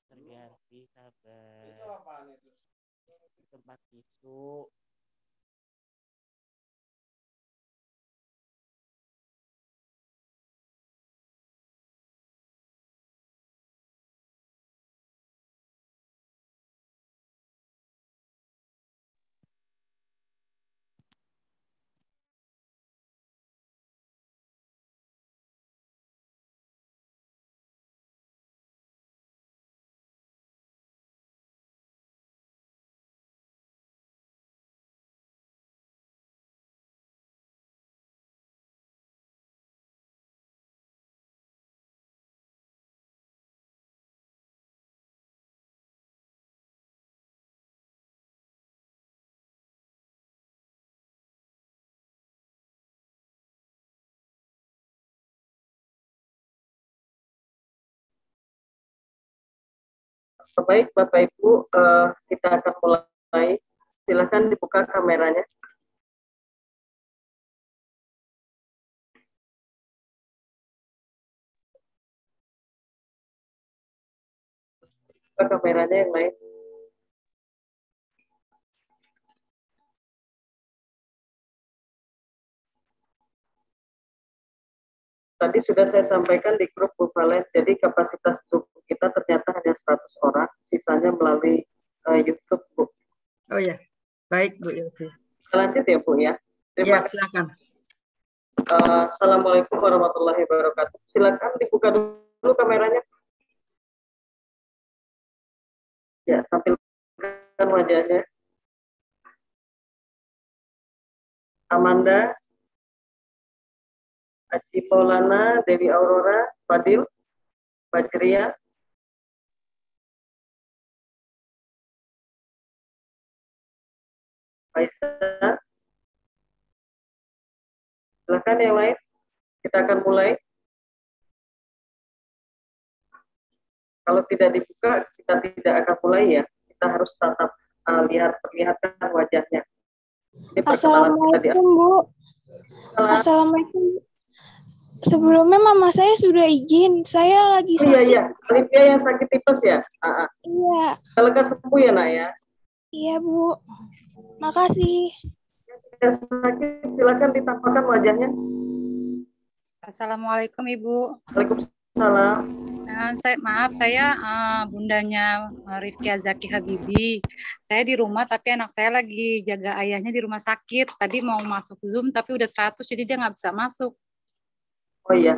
Terganti sabar. Di tempat tisu. Baik, Bapak Ibu, kita akan mulai. Silakan dibuka kameranya. Buka kameranya yang lain. Tadi sudah saya sampaikan di grup Bu Valen, jadi kapasitas Zoom kita ternyata hanya 100 orang, sisanya melalui YouTube, Bu. Oh ya, baik Bu Yulfi. Lanjut ya, Bu ya. Terima kasih. Silakan. Assalamualaikum warahmatullahi wabarakatuh. Silakan dibuka dulu kameranya. Ya, tampilkan wajahnya. Amanda, Aji Maulana, Dewi Aurora, Fadil, Fajria, Faisal. Silakan yang lain. Kita akan mulai. Kalau tidak dibuka, kita tidak akan mulai ya. Kita harus tetap perlihatkan wajahnya. Ini Assalamualaikum, Bu. Assalamualaikum. Sebelumnya mama saya sudah izin. Saya lagi sakit. Iya. Olivia yang sakit tipes ya? Iya. Lekas sembuh ya, Nak ya? Iya, Bu. Makasih. Yang sakit, silakan ditampakkan wajahnya. Assalamualaikum, Ibu. Waalaikumsalam. Saya bundanya Rifki Azaki Habibi. Saya di rumah tapi anak saya lagi jaga ayahnya di rumah sakit. Tadi mau masuk Zoom tapi udah 100 jadi dia nggak bisa masuk. Oh iya,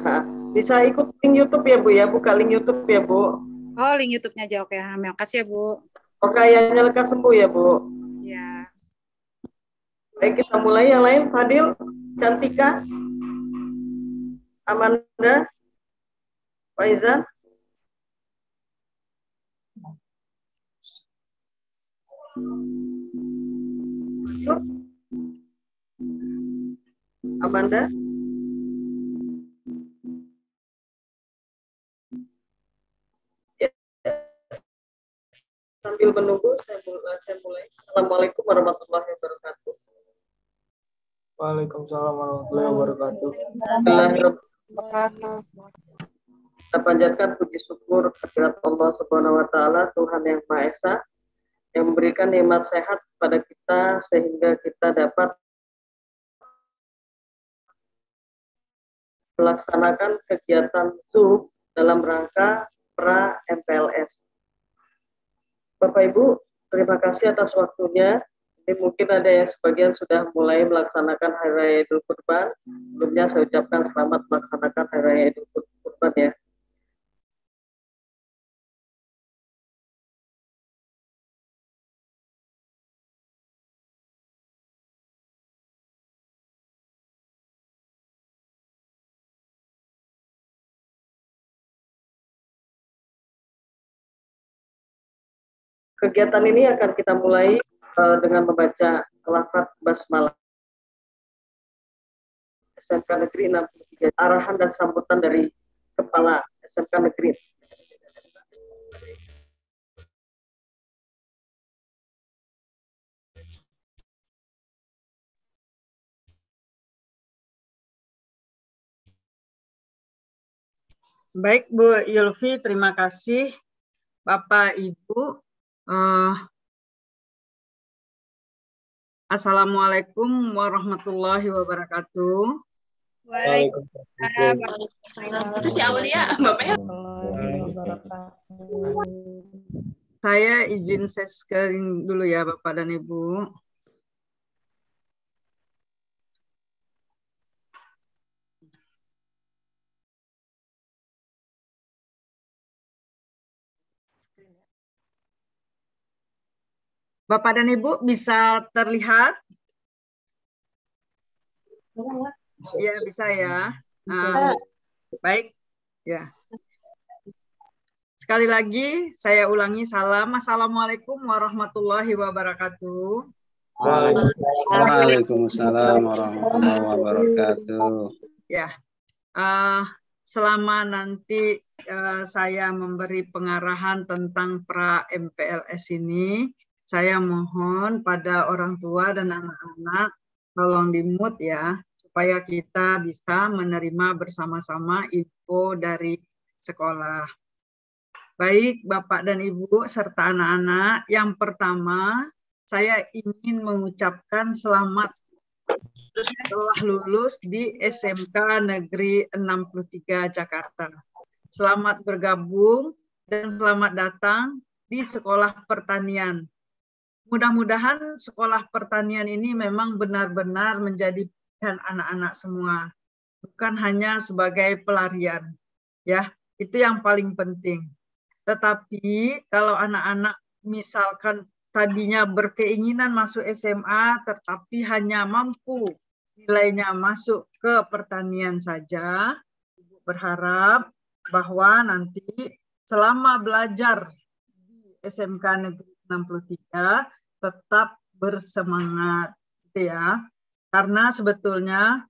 bisa ikut link YouTube ya Bu ya, buka link YouTube ya Bu. Oh, link YouTube-nya aja, oke. Terima kasih ya Bu. Oke, ayahnya lekas sembuh ya Bu. Iya. Baik, kita mulai yang lain. Fadil, Cantika, Amanda, Faizan. Amanda. Ya. Sambil menunggu, saya mulai. Assalamualaikum warahmatullahi wabarakatuh. Waalaikumsalam warahmatullahi wabarakatuh. Kita panjatkan puji syukur kehadirat Allah Subhanahu wa taala, Tuhan yang Maha Esa, yang memberikan nikmat sehat kepada kita sehingga kita dapat melaksanakan kegiatan Zoom dalam rangka pra MPLS. Bapak Ibu, terima kasih atas waktunya. Ini mungkin ada yang sebagian sudah mulai melaksanakan Hari Raya Idul Kurban. Sebelumnya saya ucapkan selamat melaksanakan Hari Raya Idul Kurban ya. Kegiatan ini akan kita mulai dengan membaca lafaz basmalah. SMK Negeri 63, arahan dan sambutan dari Kepala SMK Negeri. Baik Bu Yulfi, terima kasih. Bapak, Ibu, Assalamualaikum warahmatullahi wabarakatuh. Waalaikumsalam. Itu si Aulia, bapaknya. Saya izin sharing dulu ya Bapak dan Ibu. Bapak dan Ibu bisa terlihat? Ya, bisa ya. Baik. Ya. Sekali lagi saya ulangi salam. Assalamualaikum warahmatullahi wabarakatuh. Waalaikumsalam warahmatullahi wabarakatuh. Ya. Selama nanti saya memberi pengarahan tentang pra MPLS ini, saya mohon pada orang tua dan anak-anak tolong di-mute ya, supaya kita bisa menerima bersama-sama info dari sekolah. Baik Bapak dan Ibu serta anak-anak, yang pertama saya ingin mengucapkan selamat telah lulus di SMK Negeri 63 Jakarta. Selamat bergabung dan selamat datang di Sekolah Pertanian. Mudah-mudahan Sekolah Pertanian ini memang benar-benar menjadi pilihan anak-anak semua, bukan hanya sebagai pelarian. Ya, itu yang paling penting. Tetapi kalau anak-anak misalkan tadinya berkeinginan masuk SMA, tetapi hanya mampu nilainya masuk ke pertanian saja, Ibu berharap bahwa nanti selama belajar di SMK Negeri 63 tetap bersemangat, gitu ya. Karena sebetulnya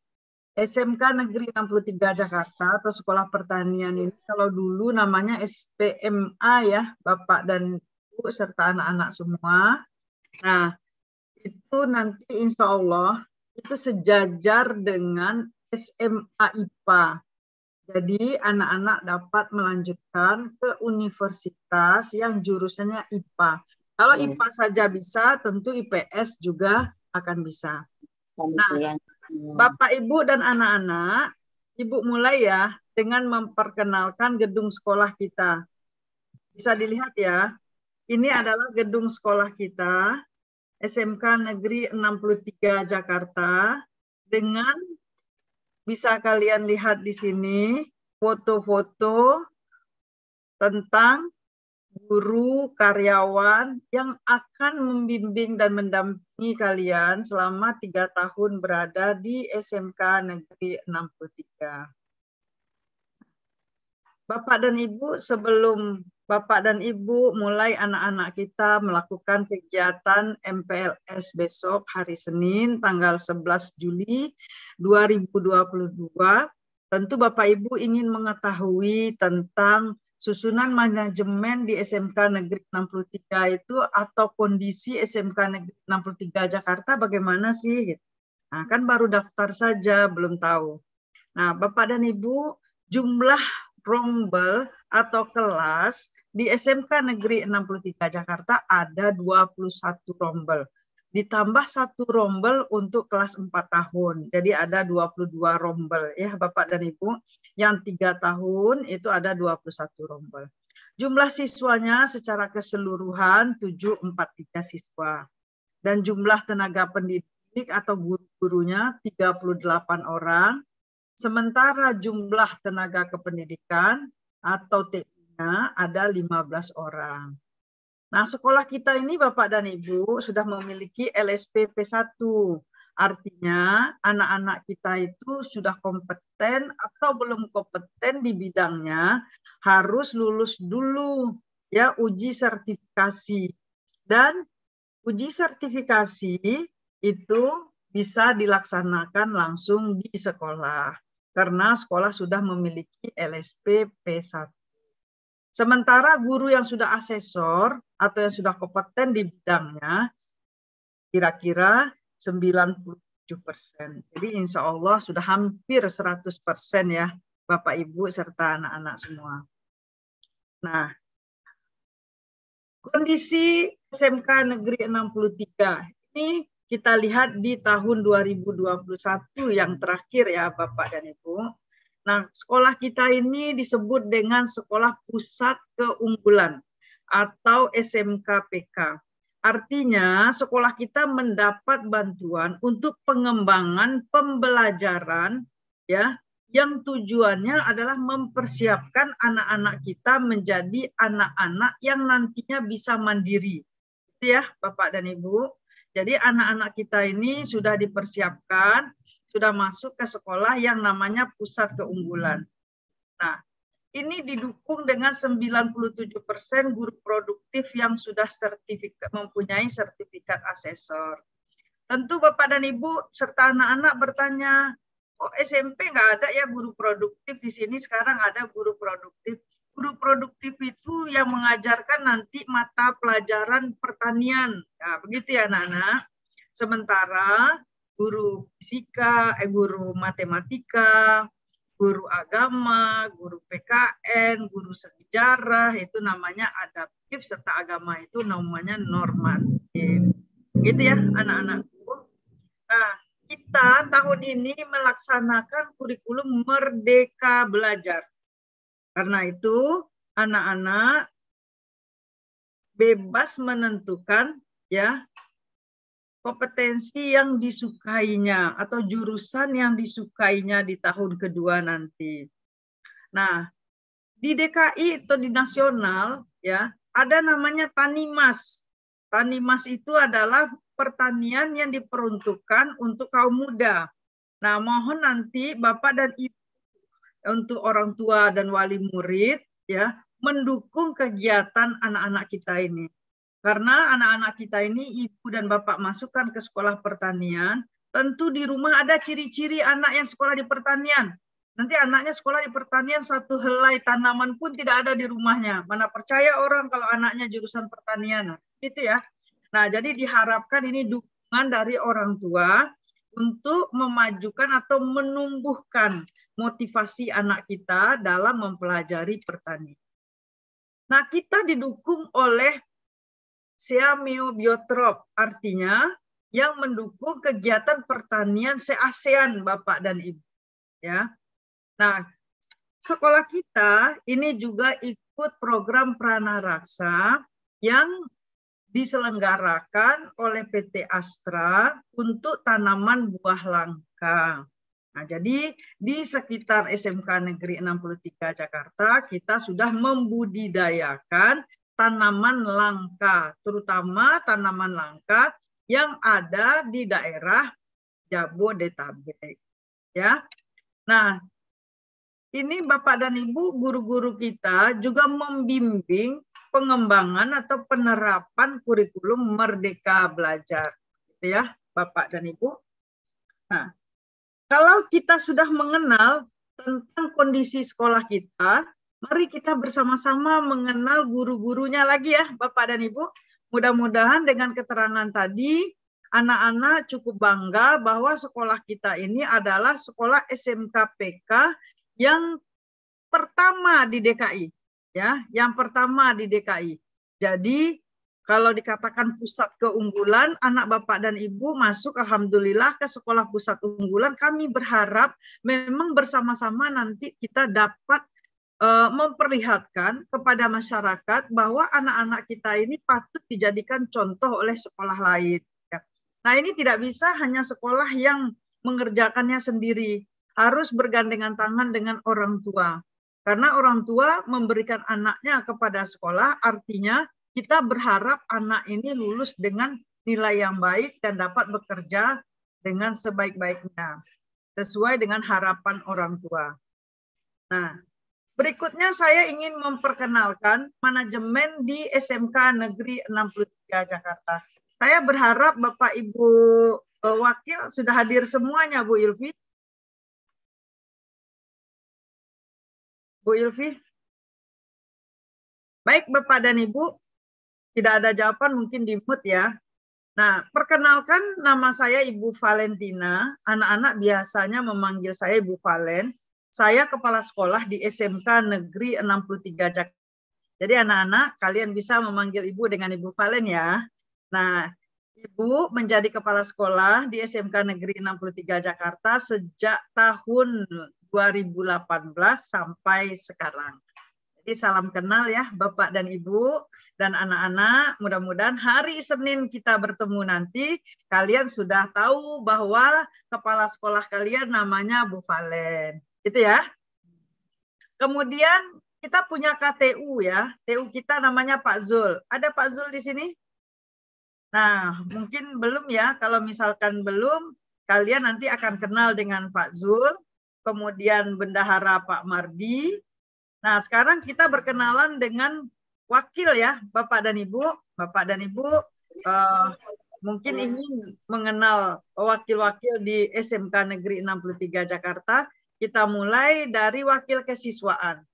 SMK Negeri 63 Jakarta atau Sekolah Pertanian ini kalau dulu namanya SPMA ya, Bapak dan Ibu serta anak-anak semua. Nah, itu nanti insya Allah itu sejajar dengan SMA IPA. Jadi anak-anak dapat melanjutkan ke universitas yang jurusannya IPA. Kalau IPA saja bisa, tentu IPS juga akan bisa. Nah, Bapak, Ibu, dan anak-anak, Ibu mulai ya dengan memperkenalkan gedung sekolah kita. Bisa dilihat ya, ini adalah gedung sekolah kita, SMK Negeri 63 Jakarta, dengan bisa kalian lihat di sini foto-foto tentang guru, karyawan yang akan membimbing dan mendampingi kalian selama 3 tahun berada di SMK Negeri 63. Bapak dan Ibu, sebelum Bapak dan Ibu mulai anak-anak kita melakukan kegiatan MPLS besok hari Senin tanggal 11 Juli 2022, tentu Bapak Ibu ingin mengetahui tentang susunan manajemen di SMK Negeri 63 itu atau kondisi SMK Negeri 63 Jakarta bagaimana sih? Nah, kan baru daftar saja, belum tahu. Nah, Bapak dan Ibu, jumlah rombel atau kelas di SMK Negeri 63 Jakarta ada 21 rombel. Ditambah 1 rombel untuk kelas 4 tahun. Jadi ada 22 rombel ya Bapak dan Ibu. Yang 3 tahun itu ada 21 rombel. Jumlah siswanya secara keseluruhan 743 siswa. Dan jumlah tenaga pendidik atau guru-gurunya 38 orang. Sementara jumlah tenaga kependidikan atau TI-nya ada 15 orang. Nah, sekolah kita ini Bapak dan Ibu sudah memiliki LSP P1. Artinya anak-anak kita itu sudah kompeten atau belum kompeten di bidangnya harus lulus dulu ya uji sertifikasi. Dan uji sertifikasi itu bisa dilaksanakan langsung di sekolah karena sekolah sudah memiliki LSP P1. Sementara guru yang sudah asesor atau yang sudah kompeten di bidangnya kira-kira 97%. Jadi insya Allah sudah hampir 100% ya Bapak Ibu serta anak-anak semua. Nah, kondisi SMK Negeri 63 ini kita lihat di tahun 2021 yang terakhir ya Bapak dan Ibu. Nah, sekolah kita ini disebut dengan Sekolah Pusat Keunggulan atau SMK PK. Artinya sekolah kita mendapat bantuan untuk pengembangan pembelajaran ya, yang tujuannya adalah mempersiapkan anak-anak kita menjadi anak-anak yang nantinya bisa mandiri. Itu ya Bapak dan Ibu. Jadi anak-anak kita ini sudah dipersiapkan, sudah masuk ke sekolah yang namanya Pusat Keunggulan. Nah, ini didukung dengan 97% guru produktif yang sudah mempunyai sertifikat asesor. Tentu Bapak dan Ibu serta anak-anak bertanya, oh SMP nggak ada ya guru produktif, di sini sekarang ada guru produktif. Guru produktif itu yang mengajarkan nanti mata pelajaran pertanian. Nah, begitu ya anak-anak. Sementara guru fisika, guru matematika, guru agama, guru PKN, guru sejarah itu namanya adaptif, serta agama itu namanya normatif. Gitu ya anak-anakku. Nah, kita tahun ini melaksanakan kurikulum Merdeka Belajar. Karena itu anak-anak bebas menentukan ya kompetensi yang disukainya atau jurusan yang disukainya di tahun kedua nanti. Nah, di DKI atau di nasional ya ada namanya Tanimas. Tanimas itu adalah pertanian yang diperuntukkan untuk kaum muda. Nah, mohon nanti Bapak dan Ibu untuk orang tua dan wali murid ya mendukung kegiatan anak-anak kita ini. Karena anak-anak kita ini ibu dan bapak masukkan ke sekolah pertanian, tentu di rumah ada ciri-ciri anak yang sekolah di pertanian. Nanti anaknya sekolah di pertanian, satu helai tanaman pun tidak ada di rumahnya. Mana percaya orang kalau anaknya jurusan pertanian. Gitu ya. Nah, jadi diharapkan ini dukungan dari orang tua untuk memajukan atau menumbuhkan motivasi anak kita dalam mempelajari pertanian. Nah, kita didukung oleh Seameo-Biotrop, artinya yang mendukung kegiatan pertanian se-ASEAN, Bapak dan Ibu. Ya. Nah, sekolah kita ini juga ikut program Pranaraksa yang diselenggarakan oleh PT Astra untuk tanaman buah langka. Nah, jadi di sekitar SMK Negeri 63 Jakarta kita sudah membudidayakan tanaman langka, terutama tanaman langka yang ada di daerah Jabodetabek. Ya. Nah, ini Bapak dan Ibu guru-guru kita juga membimbing pengembangan atau penerapan kurikulum Merdeka Belajar. Gitu ya, Bapak dan Ibu. Nah, kalau kita sudah mengenal tentang kondisi sekolah kita, mari kita bersama-sama mengenal guru-gurunya lagi ya, Bapak dan Ibu. Mudah-mudahan dengan keterangan tadi, anak-anak cukup bangga bahwa sekolah kita ini adalah sekolah SMK PK yang pertama di DKI. Ya, yang pertama di DKI. Jadi, kalau dikatakan pusat keunggulan, anak Bapak dan Ibu masuk alhamdulillah ke sekolah pusat unggulan. Kami berharap memang bersama-sama nanti kita dapat memperlihatkan kepada masyarakat bahwa anak-anak kita ini patut dijadikan contoh oleh sekolah lain. Nah, ini tidak bisa hanya sekolah yang mengerjakannya sendiri, harus bergandengan tangan dengan orang tua. Karena orang tua memberikan anaknya kepada sekolah, artinya kita berharap anak ini lulus dengan nilai yang baik dan dapat bekerja dengan sebaik-baiknya, sesuai dengan harapan orang tua. Nah, berikutnya saya ingin memperkenalkan manajemen di SMK Negeri 63 Jakarta. Saya berharap Bapak Ibu Wakil sudah hadir semuanya, Bu Ilvi. Bu Ilvi. Baik Bapak dan Ibu, tidak ada jawaban mungkin di mute ya. Nah, perkenalkan nama saya Ibu Valentina. Anak-anak biasanya memanggil saya Ibu Valen. Saya kepala sekolah di SMK Negeri 63 Jakarta. Jadi anak-anak kalian bisa memanggil Ibu dengan Ibu Valen ya. Nah, Ibu menjadi kepala sekolah di SMK Negeri 63 Jakarta sejak tahun 2018 sampai sekarang. Jadi salam kenal ya Bapak dan Ibu dan anak-anak. Mudah-mudahan hari Senin kita bertemu nanti kalian sudah tahu bahwa kepala sekolah kalian namanya Bu Valen. Gitu ya. Kemudian kita punya KTU ya. TU kita namanya Pak Zul. Ada Pak Zul di sini? Nah, mungkin belum ya. Kalau misalkan belum, kalian nanti akan kenal dengan Pak Zul. Kemudian Bendahara Pak Mardi. Nah, sekarang kita berkenalan dengan wakil ya, Bapak dan Ibu. Bapak dan Ibu mungkin ingin mengenal wakil-wakil di SMK Negeri 63 Jakarta. Kita mulai dari wakil kesiswaan.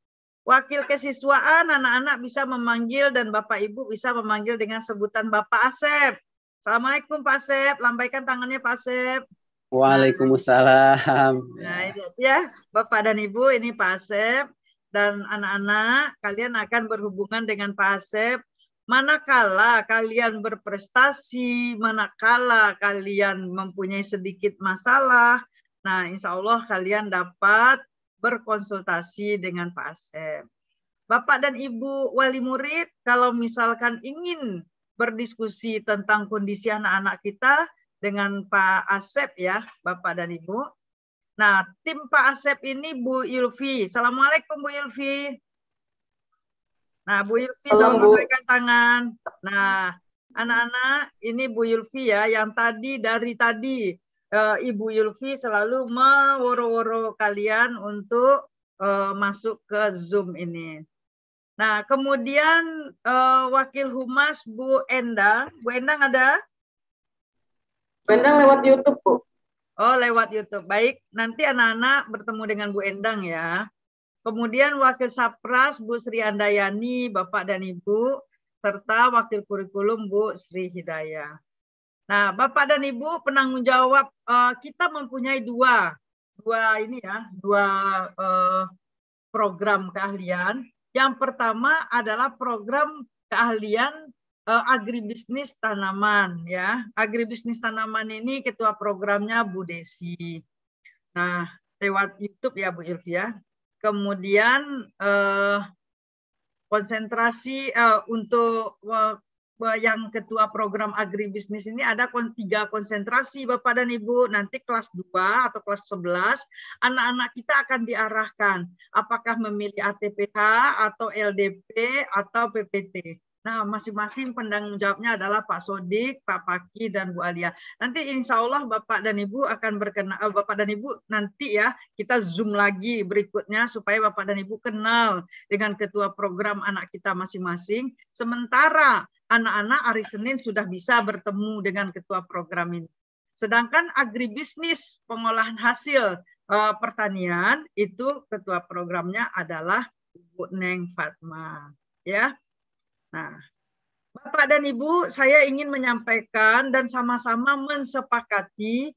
Wakil kesiswaan anak-anak bisa memanggil dan Bapak Ibu bisa memanggil dengan sebutan Bapak Asep. Assalamualaikum Pak Asep, lambaikan tangannya Pak Asep. Waalaikumsalam. Nah, itu ya, Bapak dan Ibu, ini Pak Asep. Dan anak-anak, kalian akan berhubungan dengan Pak Asep. Manakala kalian berprestasi, manakala kalian mempunyai sedikit masalah, nah insya Allah kalian dapat berkonsultasi dengan Pak Asep. Bapak dan Ibu wali murid, kalau misalkan ingin berdiskusi tentang kondisi anak-anak kita dengan Pak Asep ya, Bapak dan Ibu. Nah, tim Pak Asep ini Bu Yulfi. Assalamualaikum Bu Yulfi. Nah, Bu Yulfi tolong lambaikan tangan. Nah, anak-anak ini Bu Yulfi ya, yang dari tadi Ibu Yulfi selalu meworo-woro kalian untuk masuk ke Zoom ini. Nah, kemudian Wakil Humas Bu Endang. Bu Endang ada? Bu Endang lewat YouTube, Bu. Oh, lewat YouTube. Baik, nanti anak-anak bertemu dengan Bu Endang ya. Kemudian Wakil Sapras Bu Sri Andayani, Bapak dan Ibu, serta Wakil Kurikulum Bu Sri Hidayah. Nah, Bapak dan Ibu penanggung jawab kita mempunyai dua program keahlian. Yang pertama adalah program keahlian agribisnis tanaman ya. Agribisnis tanaman ini ketua programnya Bu Desi. Nah, lewat YouTube ya Bu Ilvia. Kemudian konsentrasi untuk yang ketua program agribisnis ini ada 3 konsentrasi Bapak dan Ibu. Nanti kelas 2 atau kelas 11 anak-anak kita akan diarahkan apakah memilih ATPH atau LDP atau PPT. Nah, masing-masing penanggung jawabnya adalah Pak Sodik, Pak Paki, dan Bu Alia. Nanti insya Allah Bapak dan Ibu akan Bapak dan Ibu nanti ya kita Zoom lagi berikutnya supaya Bapak dan Ibu kenal dengan ketua program anak kita masing-masing. Sementara anak-anak hari Senin sudah bisa bertemu dengan ketua program ini. Sedangkan agribisnis pengolahan hasil pertanian itu ketua programnya adalah Bu Neng Fatma. Ya. Nah, Bapak dan Ibu, saya ingin menyampaikan dan sama-sama mensepakati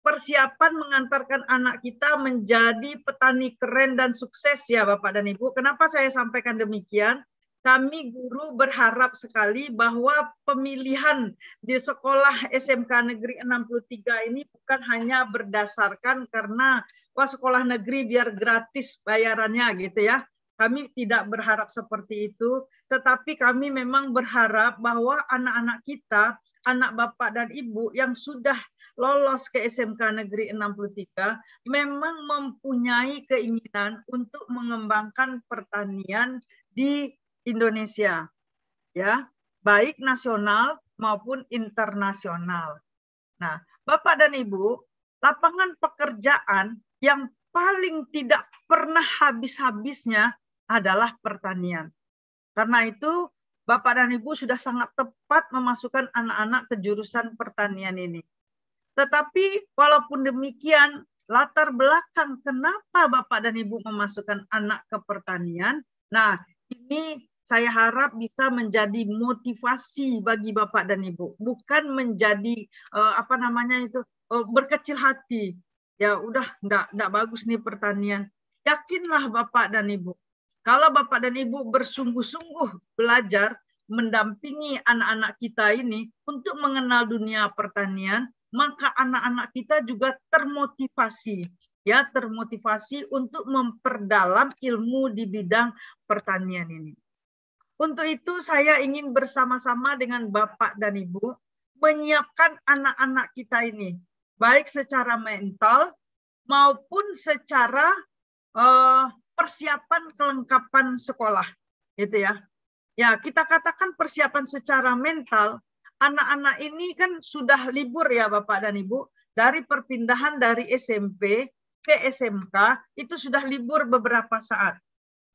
persiapan mengantarkan anak kita menjadi petani keren dan sukses ya Bapak dan Ibu. Kenapa saya sampaikan demikian? Kami guru berharap sekali bahwa pemilihan di sekolah SMK Negeri 63 ini bukan hanya berdasarkan karena wah sekolah negeri biar gratis bayarannya gitu ya. Kami tidak berharap seperti itu, tetapi kami memang berharap bahwa anak-anak kita, anak Bapak dan Ibu yang sudah lolos ke SMK Negeri 63 memang mempunyai keinginan untuk mengembangkan pertanian di Indonesia, ya, baik nasional maupun internasional. Nah, Bapak dan Ibu, lapangan pekerjaan yang paling tidak pernah habis-habisnya adalah pertanian. Karena itu, Bapak dan Ibu sudah sangat tepat memasukkan anak-anak ke jurusan pertanian ini. Tetapi walaupun demikian, latar belakang kenapa Bapak dan Ibu memasukkan anak ke pertanian, nah ini saya harap bisa menjadi motivasi bagi Bapak dan Ibu, bukan menjadi berkecil hati. Ya udah, enggak bagus nih pertanian. Yakinlah Bapak dan Ibu, Kalau Bapak dan Ibu bersungguh-sungguh belajar mendampingi anak-anak kita ini untuk mengenal dunia pertanian, maka anak-anak kita juga termotivasi, ya, termotivasi untuk memperdalam ilmu di bidang pertanian ini. Untuk itu saya ingin bersama-sama dengan Bapak dan Ibu menyiapkan anak-anak kita ini, baik secara mental maupun secara persiapan kelengkapan sekolah, gitu ya. Ya, kita katakan persiapan secara mental, anak-anak ini kan sudah libur ya Bapak dan Ibu, dari perpindahan dari SMP ke SMK, itu sudah libur beberapa saat.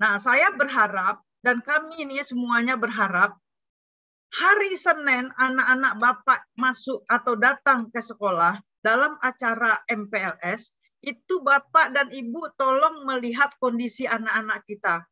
Nah, saya berharap, dan kami ini semuanya berharap, hari Senin anak-anak Bapak masuk atau datang ke sekolah dalam acara MPLS, itu Bapak dan Ibu tolong melihat kondisi anak-anak kita.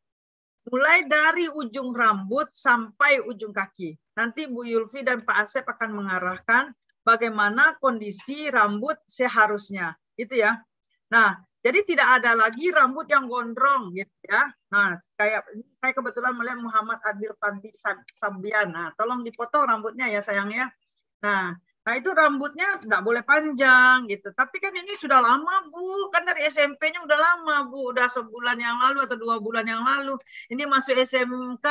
Mulai dari ujung rambut sampai ujung kaki. Nanti Bu Yulfi dan Pak Asep akan mengarahkan bagaimana kondisi rambut seharusnya. Itu ya. Nah, jadi tidak ada lagi rambut yang gondrong gitu ya. Nah, kayak saya kebetulan melihat Muhammad Adil Fandi Sabian. Nah, tolong dipotong rambutnya ya sayang ya. Nah itu rambutnya nggak boleh panjang gitu. Tapi kan ini sudah lama Bu, kan dari SMP-nya udah lama Bu, udah sebulan yang lalu atau 2 bulan yang lalu. Ini masuk SMK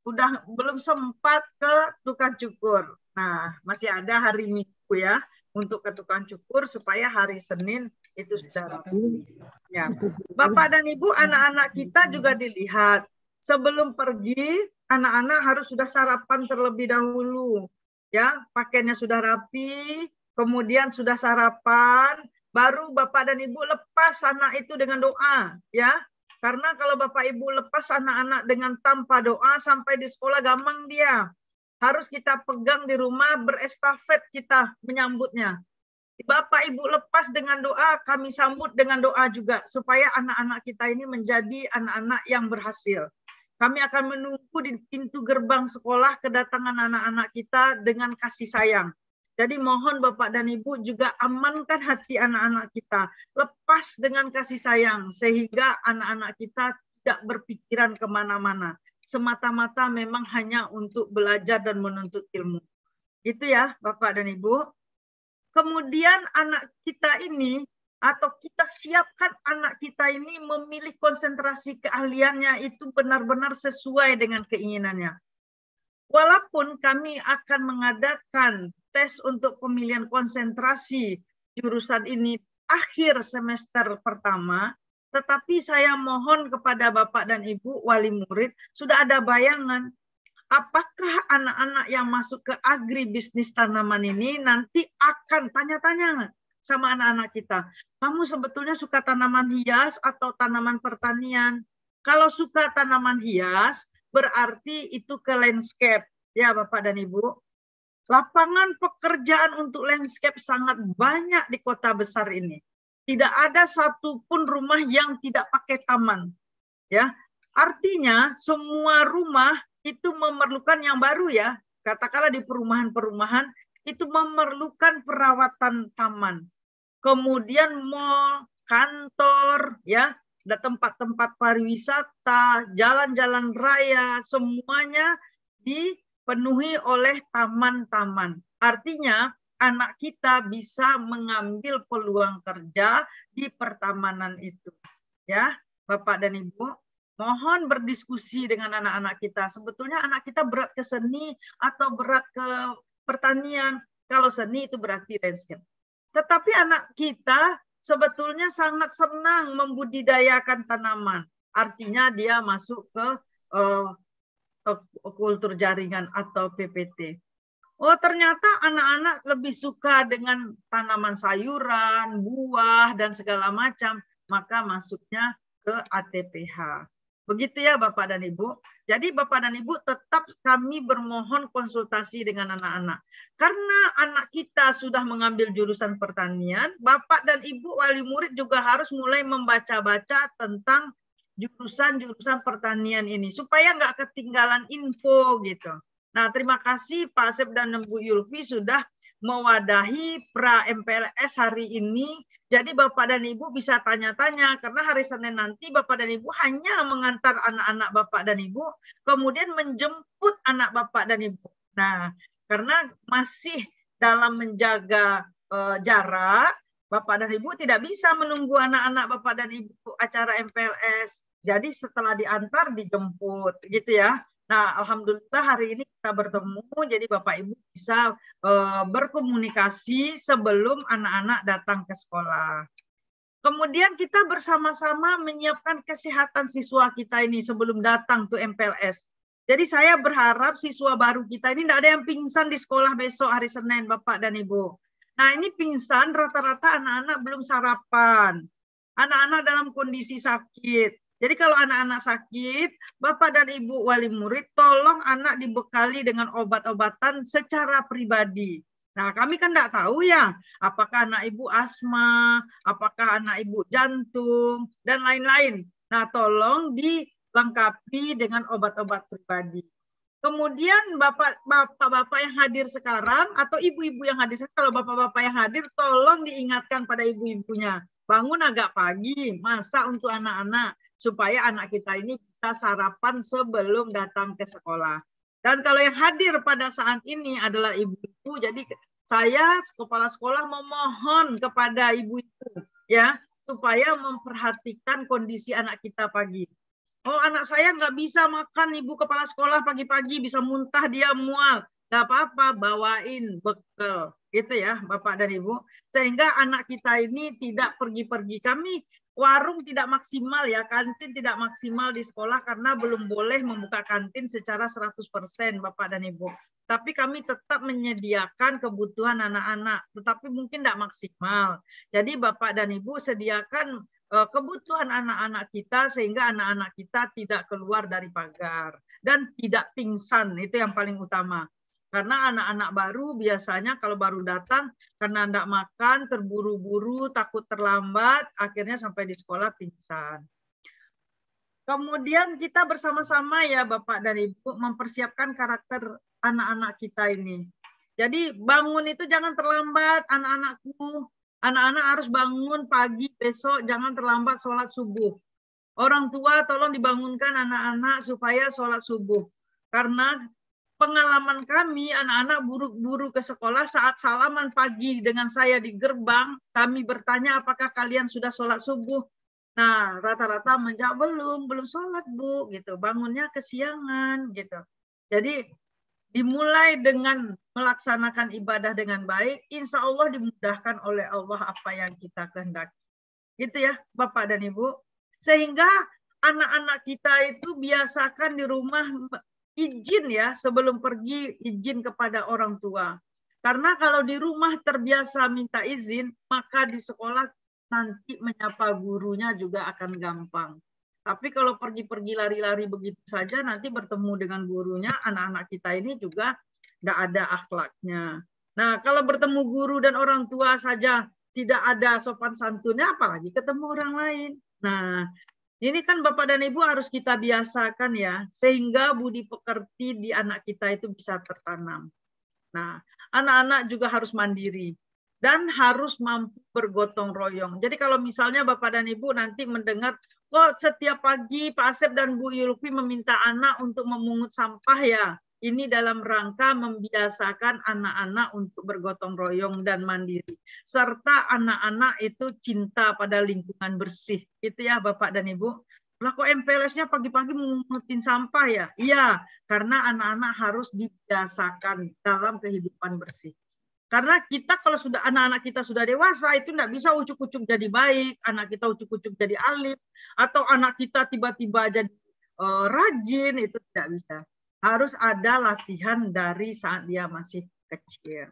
udah belum sempat ke tukang cukur. Nah masih ada hari Minggu ya untuk ke tukang cukur supaya hari Senin itu sudah rapi. Ya. Bapak dan Ibu, anak-anak kita juga dilihat sebelum pergi, anak-anak harus sudah sarapan terlebih dahulu. Ya, pakaiannya sudah rapi, kemudian sudah sarapan, baru Bapak dan Ibu lepas anak itu dengan doa, ya. Karena kalau Bapak Ibu lepas anak-anak dengan tanpa doa sampai di sekolah gampang dia. Harus kita pegang di rumah, berestafet kita menyambutnya. Bapak Ibu lepas dengan doa, kami sambut dengan doa juga supaya anak-anak kita ini menjadi anak-anak yang berhasil. Kami akan menunggu di pintu gerbang sekolah kedatangan anak-anak kita dengan kasih sayang. Jadi mohon Bapak dan Ibu juga amankan hati anak-anak kita. Lepas dengan kasih sayang sehingga anak-anak kita tidak berpikiran kemana-mana. Semata-mata memang hanya untuk belajar dan menuntut ilmu. Itu ya Bapak dan Ibu. Kemudian anak kita ini atau kita siapkan anak kita ini memilih konsentrasi keahliannya itu benar-benar sesuai dengan keinginannya. Walaupun kami akan mengadakan tes untuk pemilihan konsentrasi jurusan ini akhir semester pertama, tetapi saya mohon kepada Bapak dan Ibu wali murid sudah ada bayangan apakah anak-anak yang masuk ke agribisnis tanaman ini nanti akan tanya-tanya sama anak-anak kita. Kamu sebetulnya suka tanaman hias atau tanaman pertanian? Kalau suka tanaman hias, berarti itu ke landscape. Ya Bapak dan Ibu. Lapangan pekerjaan untuk landscape sangat banyak di kota besar ini. Tidak ada satupun rumah yang tidak pakai taman. Ya, artinya semua rumah itu memerlukan yang baru ya. Katakanlah di perumahan-perumahan itu memerlukan perawatan taman. Kemudian mall, kantor, ya, ada tempat-tempat pariwisata, jalan-jalan raya, semuanya dipenuhi oleh taman-taman. Artinya anak kita bisa mengambil peluang kerja di pertamanan itu. Ya, Bapak dan Ibu, mohon berdiskusi dengan anak-anak kita. Sebetulnya anak kita berat ke seni atau berat ke pertanian. Kalau seni itu berarti landscape. Tetapi anak kita sebetulnya sangat senang membudidayakan tanaman. Artinya dia masuk ke kultur jaringan atau PPT. Oh, ternyata anak-anak lebih suka dengan tanaman sayuran, buah, dan segala macam. Maka masuknya ke ATPH. Begitu ya Bapak dan Ibu. Jadi Bapak dan Ibu tetap kami bermohon konsultasi dengan anak-anak. Karena anak kita sudah mengambil jurusan pertanian, Bapak dan Ibu wali murid juga harus mulai membaca-baca tentang jurusan-jurusan pertanian ini. Supaya nggak ketinggalan info gitu. Nah terima kasih Pak Asep dan Bu Yulfi sudah mewadahi pra MPLS hari ini. Jadi Bapak dan Ibu bisa tanya-tanya, karena hari Senin nanti Bapak dan Ibu hanya mengantar anak-anak Bapak dan Ibu, kemudian menjemput anak Bapak dan Ibu. Nah, karena masih dalam menjaga jarak, Bapak dan Ibu tidak bisa menunggu anak-anak Bapak dan Ibu acara MPLS. Jadi setelah diantar, dijemput, gitu ya. Nah, alhamdulillah hari ini kita bertemu, jadi Bapak Ibu bisa berkomunikasi sebelum anak-anak datang ke sekolah. Kemudian kita bersama-sama menyiapkan kesehatan siswa kita ini sebelum datang tuh MPLS. Jadi saya berharap siswa baru kita ini tidak ada yang pingsan di sekolah besok hari Senin, Bapak dan Ibu. Nah, ini pingsan rata-rata anak-anak belum sarapan. Anak-anak dalam kondisi sakit. Jadi kalau anak-anak sakit, Bapak dan Ibu wali murid, tolong anak dibekali dengan obat-obatan secara pribadi. Nah, kami kan tidak tahu ya, apakah anak Ibu asma, apakah anak Ibu jantung, dan lain-lain. Nah, tolong dilengkapi dengan obat-obat pribadi. Kemudian bapak-bapak yang hadir sekarang, atau ibu-ibu yang hadir sekarang, kalau bapak-bapak yang hadir, tolong diingatkan pada ibu-ibunya. Bangun agak pagi, masak untuk anak-anak, supaya anak kita ini bisa sarapan sebelum datang ke sekolah. Dan kalau yang hadir pada saat ini adalah ibu-ibu, jadi saya kepala sekolah memohon kepada ibu-ibu ya supaya memperhatikan kondisi anak kita pagi. Oh, anak saya nggak bisa makan, Ibu kepala sekolah pagi-pagi bisa muntah, dia mual. Nggak apa-apa, bawain bekal. Gitu ya, Bapak dan Ibu. Sehingga anak kita ini tidak pergi-pergi. Kami warung tidak maksimal ya, kantin tidak maksimal di sekolah karena belum boleh membuka kantin secara 100% Bapak dan Ibu. Tapi kami tetap menyediakan kebutuhan anak-anak, tetapi mungkin tidak maksimal. Jadi Bapak dan Ibu sediakan kebutuhan anak-anak kita sehingga anak-anak kita tidak keluar dari pagar dan tidak pingsan, itu yang paling utama. Karena anak-anak baru biasanya kalau baru datang karena tidak makan, terburu-buru, takut terlambat, akhirnya sampai di sekolah pingsan. Kemudian kita bersama-sama ya Bapak dan Ibu mempersiapkan karakter anak-anak kita ini. Jadi bangun itu jangan terlambat anak-anakku. Anak-anak harus bangun pagi besok, jangan terlambat sholat subuh. Orang tua tolong dibangunkan anak-anak supaya sholat subuh. Karena pengalaman kami, anak-anak buru-buru ke sekolah saat salaman pagi dengan saya di gerbang, kami bertanya apakah kalian sudah sholat subuh. Nah, rata-rata menjawab belum sholat Bu, gitu. Bangunnya kesiangan, gitu. Jadi dimulai dengan melaksanakan ibadah dengan baik, insya Allah dimudahkan oleh Allah apa yang kita kehendaki. Gitu ya, Bapak dan Ibu. Sehingga anak-anak kita itu biasakan di rumah izin ya, sebelum pergi izin kepada orang tua. Karena kalau di rumah terbiasa minta izin, maka di sekolah nanti menyapa gurunya juga akan gampang. Tapi kalau pergi-pergi lari-lari begitu saja, nanti bertemu dengan gurunya, anak-anak kita ini juga tidak ada akhlaknya. Nah, kalau bertemu guru dan orang tua saja tidak ada sopan santunnya, apalagi ketemu orang lain. Nah, ini kan Bapak dan Ibu harus kita biasakan ya, sehingga budi pekerti di anak kita itu bisa tertanam. Nah, anak-anak juga harus mandiri. Dan harus mampu bergotong royong. Jadi kalau misalnya Bapak dan Ibu nanti mendengar, kok setiap pagi Pak Asep dan Bu Yulfi meminta anak untuk memungut sampah ya. Ini dalam rangka membiasakan anak-anak untuk bergotong royong dan mandiri. Serta anak-anak itu cinta pada lingkungan bersih. Itu ya Bapak dan Ibu. Lah kok MPLS-nya pagi-pagi memungutin sampah ya? Iya, karena anak-anak harus dibiasakan dalam kehidupan bersih. Karena kita kalau sudah anak-anak kita sudah dewasa itu tidak bisa ucuk-ucuk jadi baik, anak kita ucuk-ucuk jadi alim, atau anak kita tiba-tiba jadi rajin, itu tidak bisa. Harus ada latihan dari saat dia masih kecil.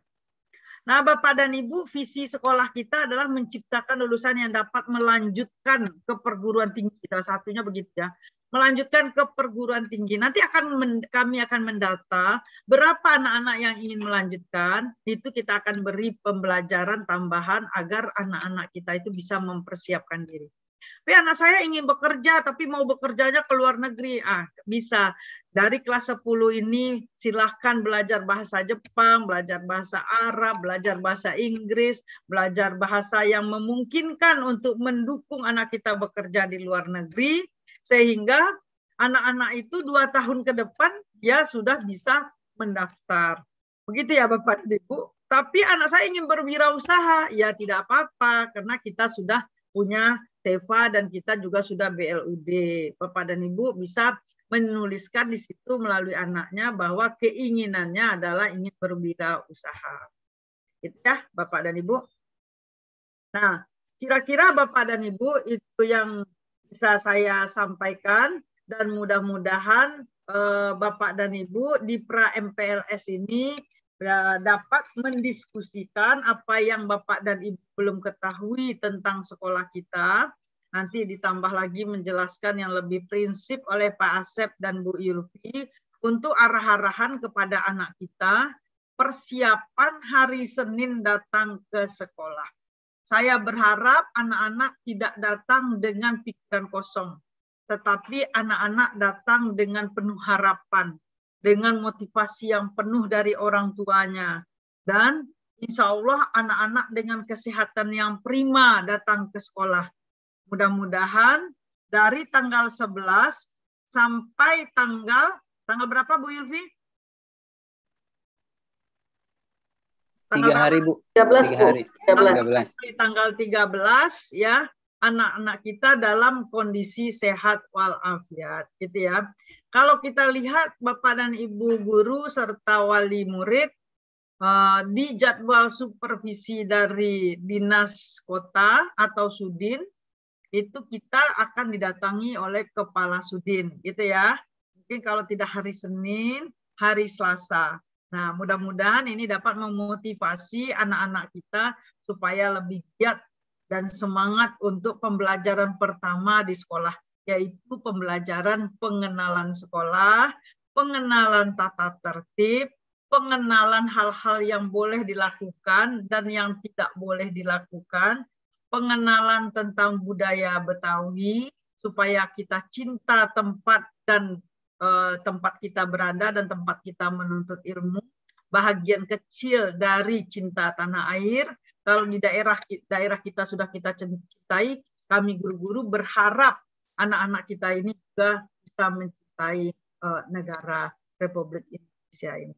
Nah, Bapak dan Ibu, visi sekolah kita adalah menciptakan lulusan yang dapat melanjutkan ke perguruan tinggi. Salah satunya begitu ya. Melanjutkan ke perguruan tinggi. Nanti kami akan mendata berapa anak-anak yang ingin melanjutkan, itu kita akan beri pembelajaran tambahan agar anak-anak kita itu bisa mempersiapkan diri. Tapi anak saya ingin bekerja, tapi mau bekerjanya ke luar negeri. Bisa. Dari kelas 10 ini silahkan belajar bahasa Jepang, belajar bahasa Arab, belajar bahasa Inggris, belajar bahasa yang memungkinkan untuk mendukung anak kita bekerja di luar negeri, sehingga anak-anak itu 2 tahun ke depan dia sudah bisa mendaftar. Begitu ya Bapak dan Ibu. Tapi anak saya ingin berwirausaha, ya tidak apa-apa karena kita sudah punya TEVA dan kita juga sudah BLUD. Bapak dan Ibu bisa menuliskan di situ melalui anaknya bahwa keinginannya adalah ingin berwirausaha. Itu ya Bapak dan Ibu. Nah, kira-kira Bapak dan Ibu itu yang bisa saya sampaikan dan mudah-mudahan Bapak dan Ibu di pra MPLS ini dapat mendiskusikan apa yang Bapak dan Ibu belum ketahui tentang sekolah kita. Nanti ditambah lagi menjelaskan yang lebih prinsip oleh Pak Asep dan Bu Yulfi untuk arah-arahan kepada anak kita persiapan hari Senin datang ke sekolah. Saya berharap anak-anak tidak datang dengan pikiran kosong, tetapi anak-anak datang dengan penuh harapan, dengan motivasi yang penuh dari orang tuanya. Dan insya Allah anak-anak dengan kesehatan yang prima datang ke sekolah. Mudah-mudahan dari tanggal 11 sampai tanggal berapa Bu Yulfi? Tanggal 3 hari Bu. 13 Bu. 13. Sampai tanggal 13 ya, anak-anak kita dalam kondisi sehat walafiat gitu ya. Kalau kita lihat Bapak dan Ibu guru serta wali murid di jadwal supervisi dari Dinas Kota atau Sudin itu kita akan didatangi oleh Kepala Sudin gitu ya. Mungkin kalau tidak hari Senin, hari Selasa. Nah, mudah-mudahan ini dapat memotivasi anak-anak kita supaya lebih giat dan semangat untuk pembelajaran pertama di sekolah, yaitu pembelajaran pengenalan sekolah, pengenalan tata tertib, pengenalan hal-hal yang boleh dilakukan dan yang tidak boleh dilakukan, pengenalan tentang budaya Betawi, supaya kita cinta tempat dan tempat kita berada dan tempat kita menuntut ilmu. Bahagian kecil dari cinta tanah air. Kalau di daerah kita sudah kita cintai, kami guru-guru berharap anak-anak kita ini juga bisa mencintai negara Republik Indonesia ini.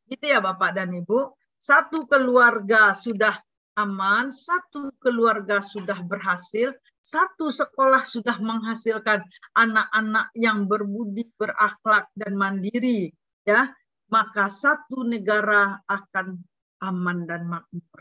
Gitu ya Bapak dan Ibu. Satu keluarga sudah aman, satu keluarga sudah berhasil, satu sekolah sudah menghasilkan anak-anak yang berbudi, berakhlak dan mandiri, ya, maka satu negara akan aman dan makmur,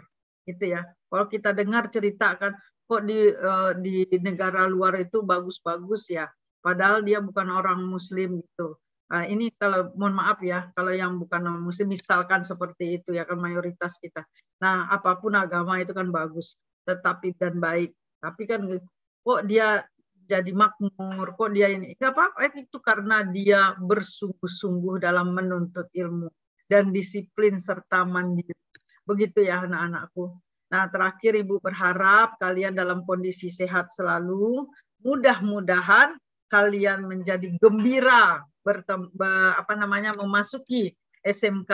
gitu ya. Kalau kita dengar cerita kan, kok di negara luar itu bagus-bagus ya, padahal dia bukan orang Muslim gitu. Nah, ini kalau mohon maaf ya, kalau yang bukan non Muslim misalkan seperti itu ya kan mayoritas kita. Nah, apapun agama itu kan bagus, tetapi dan baik. Tapi kan kok dia jadi makmur, kok dia ini? Gak apa-apa, itu karena dia bersungguh-sungguh dalam menuntut ilmu dan disiplin serta mandiri. Begitu ya anak-anakku. Nah, terakhir Ibu berharap kalian dalam kondisi sehat selalu. Mudah-mudahan kalian menjadi gembira memasuki SMK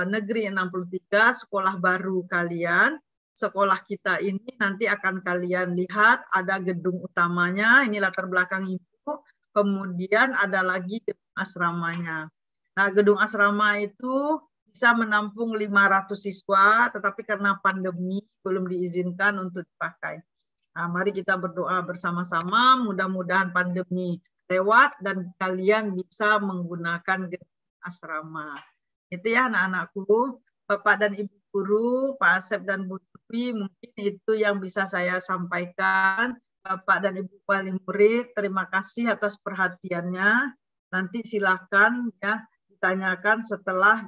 Negeri 63, sekolah baru kalian. Sekolah kita ini nanti akan kalian lihat ada gedung utamanya, ini latar belakang Ibu, kemudian ada lagi gedung asramanya. Nah, gedung asrama itu bisa menampung 500 siswa, tetapi karena pandemi belum diizinkan untuk dipakai. Nah, mari kita berdoa bersama-sama, mudah-mudahan pandemi lewat dan kalian bisa menggunakan gedung asrama. Itu ya anak-anakku, Bapak dan Ibu guru, Pak Asep dan Bu Yulfi, mungkin itu yang bisa saya sampaikan. Bapak dan Ibu wali murid, terima kasih atas perhatiannya. Nanti silakan ya ditanyakan setelah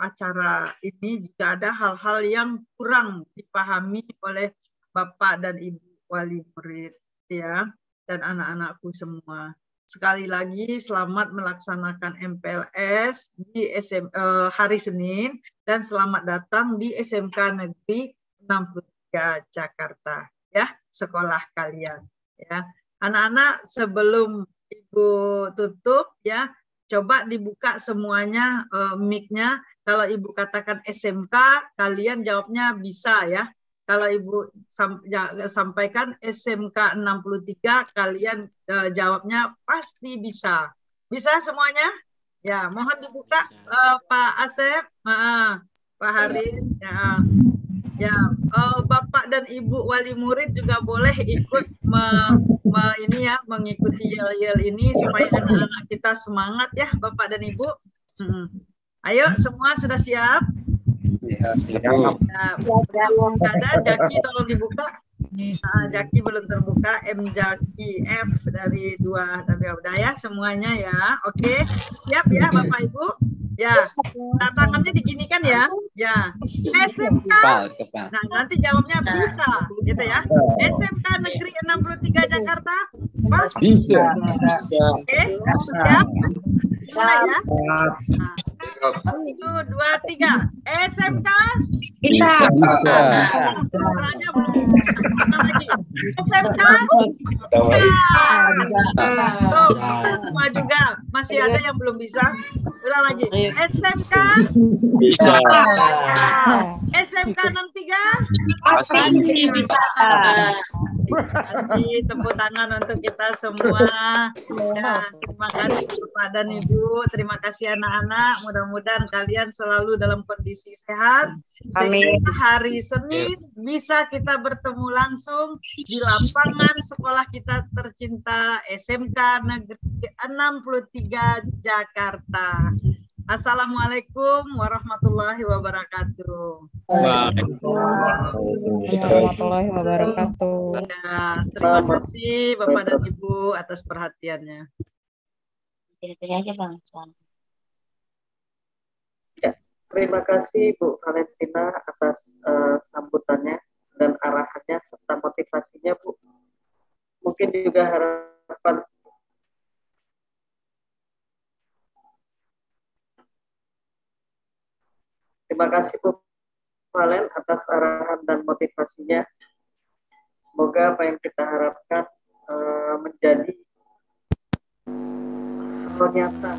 acara ini jika ada hal-hal yang kurang dipahami oleh Bapak dan Ibu wali murid ya dan anak-anakku semua. Sekali lagi selamat melaksanakan MPLS di hari Senin dan selamat datang di SMK Negeri 63 Jakarta ya, sekolah kalian. Ya, anak-anak sebelum Ibu tutup ya, coba dibuka semuanya mic-nya. Kalau Ibu katakan SMK, kalian jawabnya bisa ya. Kalau Ibu sampaikan SMK 63, kalian jawabnya pasti bisa. Bisa semuanya? Ya, mohon dibuka Pak Asep, Pak Haris. Ya, Bapak dan Ibu wali murid juga boleh ikut mengikuti yel-yel ini supaya anak-anak kita semangat ya, Bapak dan Ibu. Ayo, semua sudah siap? Ya, ada Jaki tolong dibuka. Jaki belum terbuka. M Jaki F dari 2 tapi udah ya semuanya ya. Oke, siap ya Bapak Ibu. Ya, nah, tangannya diginikan ya. Ya, SMK. Nah, nanti jawabnya bisa, gitu ya. SMK Negeri 63 Jakarta. Pasti. Oke, siap. Mulai ya. 1, 2, 3. SMK bisa. Suaranya belum lagi. SMK semua juga masih ada yang belum bisa. Ulang lagi. SMK Bisa. SMK 63 Pasti bisa. kasih tepuk tangan untuk kita semua. Ya, terima kasih Bapak dan Ibu, terima kasih anak-anak. Mudah-mudahan kalian selalu dalam kondisi sehat. Sehingga hari Senin bisa kita bertemu langsung di lapangan sekolah kita tercinta SMK Negeri 63 Jakarta. Assalamualaikum warahmatullahi wabarakatuh. Warahmatullahi wabarakatuh. Ya, terima kasih Bapak dan Ibu atas perhatiannya. Ceritanya aja Bang. Ya, terima kasih Bu Valentina atas sambutannya dan arahannya serta motivasinya Bu. Mungkin juga harapan terima kasih Bu Valen atas arahan dan motivasinya. Semoga apa yang kita harapkan menjadi hal nyata.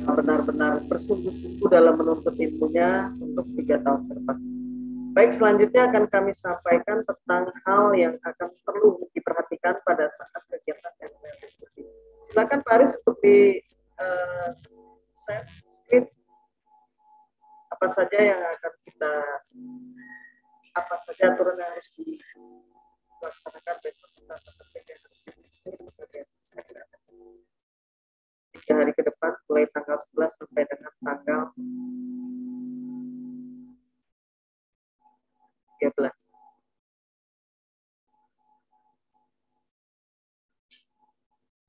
Benar-benar bersungguh-sungguh dalam menuntut ilmunya untuk 3 tahun ke depan. Baik, selanjutnya akan kami sampaikan tentang hal yang akan perlu diperhatikan pada saat kegiatan MPLS. Silakan Pak Aris untuk di set screen apa saja yang akan kita, apa saja aturan yang harus dilaksanakan besok kita terkait 3 hari ke depan mulai tanggal 11 sampai dengan tanggal 13.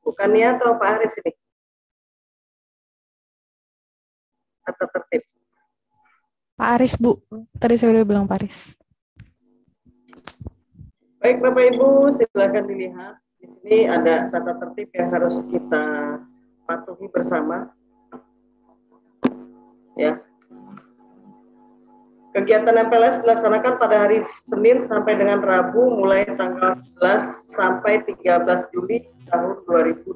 Bukan ya atau Pak Aris ini? Atau tertib? Pak Aris, Bu. Tadi saya udah bilang Pak Aris. Baik Bapak Ibu, silakan dilihat. Di sini ada tata tertib yang harus kita patuhi bersama. Ya. Kegiatan MPLS dilaksanakan pada hari Senin sampai dengan Rabu mulai tanggal 11 sampai 13 Juli tahun 2022.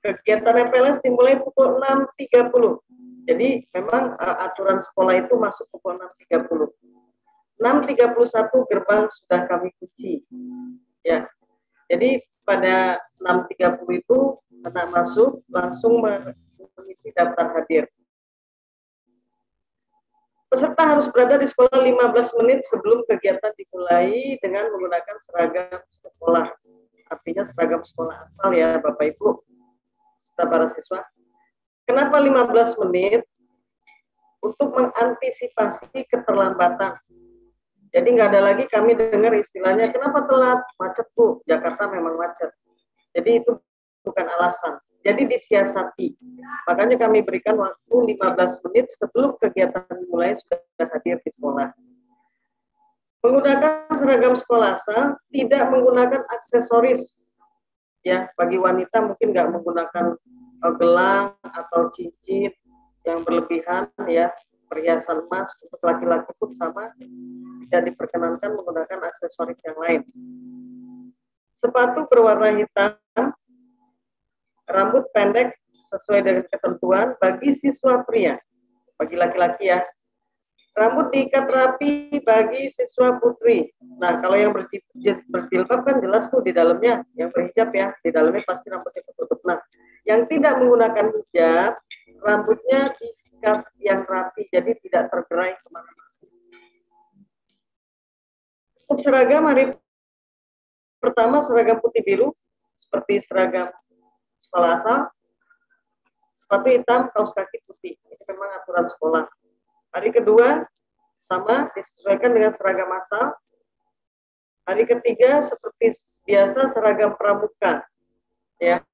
Kegiatan MPLS dimulai pukul 6.30. Jadi memang aturan sekolah itu masuk pukul 6.30. 6.31 gerbang sudah kami kunci. Ya. Jadi pada 6.30 itu anak masuk langsung mengisi daftar hadir. Peserta harus berada di sekolah 15 menit sebelum kegiatan dimulai dengan menggunakan seragam sekolah. Artinya seragam sekolah asal ya Bapak Ibu, serta para siswa. Kenapa 15 menit? Untuk mengantisipasi keterlambatan. Jadi nggak ada lagi kami dengar istilahnya, kenapa telat? Macet Bu, Jakarta memang macet. Jadi itu bukan alasan. Jadi disiasati. Makanya kami berikan waktu 15 menit sebelum kegiatan dimulai sudah hadir di sekolah. Menggunakan seragam sekolah asal, tidak menggunakan aksesoris. Ya, bagi wanita mungkin nggak menggunakan gelang atau cincin yang berlebihan ya, perhiasan emas. Untuk laki-laki pun sama, tidak diperkenankan menggunakan aksesoris yang lain. Sepatu berwarna hitam, rambut pendek sesuai dengan ketentuan bagi siswa pria, bagi laki-laki ya. Rambut diikat rapi bagi siswa putri. Nah, kalau yang berjilbab kan jelas tuh di dalamnya, yang berhijab ya, di dalamnya pasti rambutnya tertutup. Nah, yang tidak menggunakan hijab, rambutnya diikat yang rapi, jadi tidak tergerai kemana-mana. Untuk seragam hari pertama seragam putih biru, seperti seragam sekolah asal, sepatu hitam, kaos kaki putih. Ini memang aturan sekolah. Hari kedua sama disesuaikan dengan seragam asal. Hari ketiga seperti biasa seragam pramuka, ya,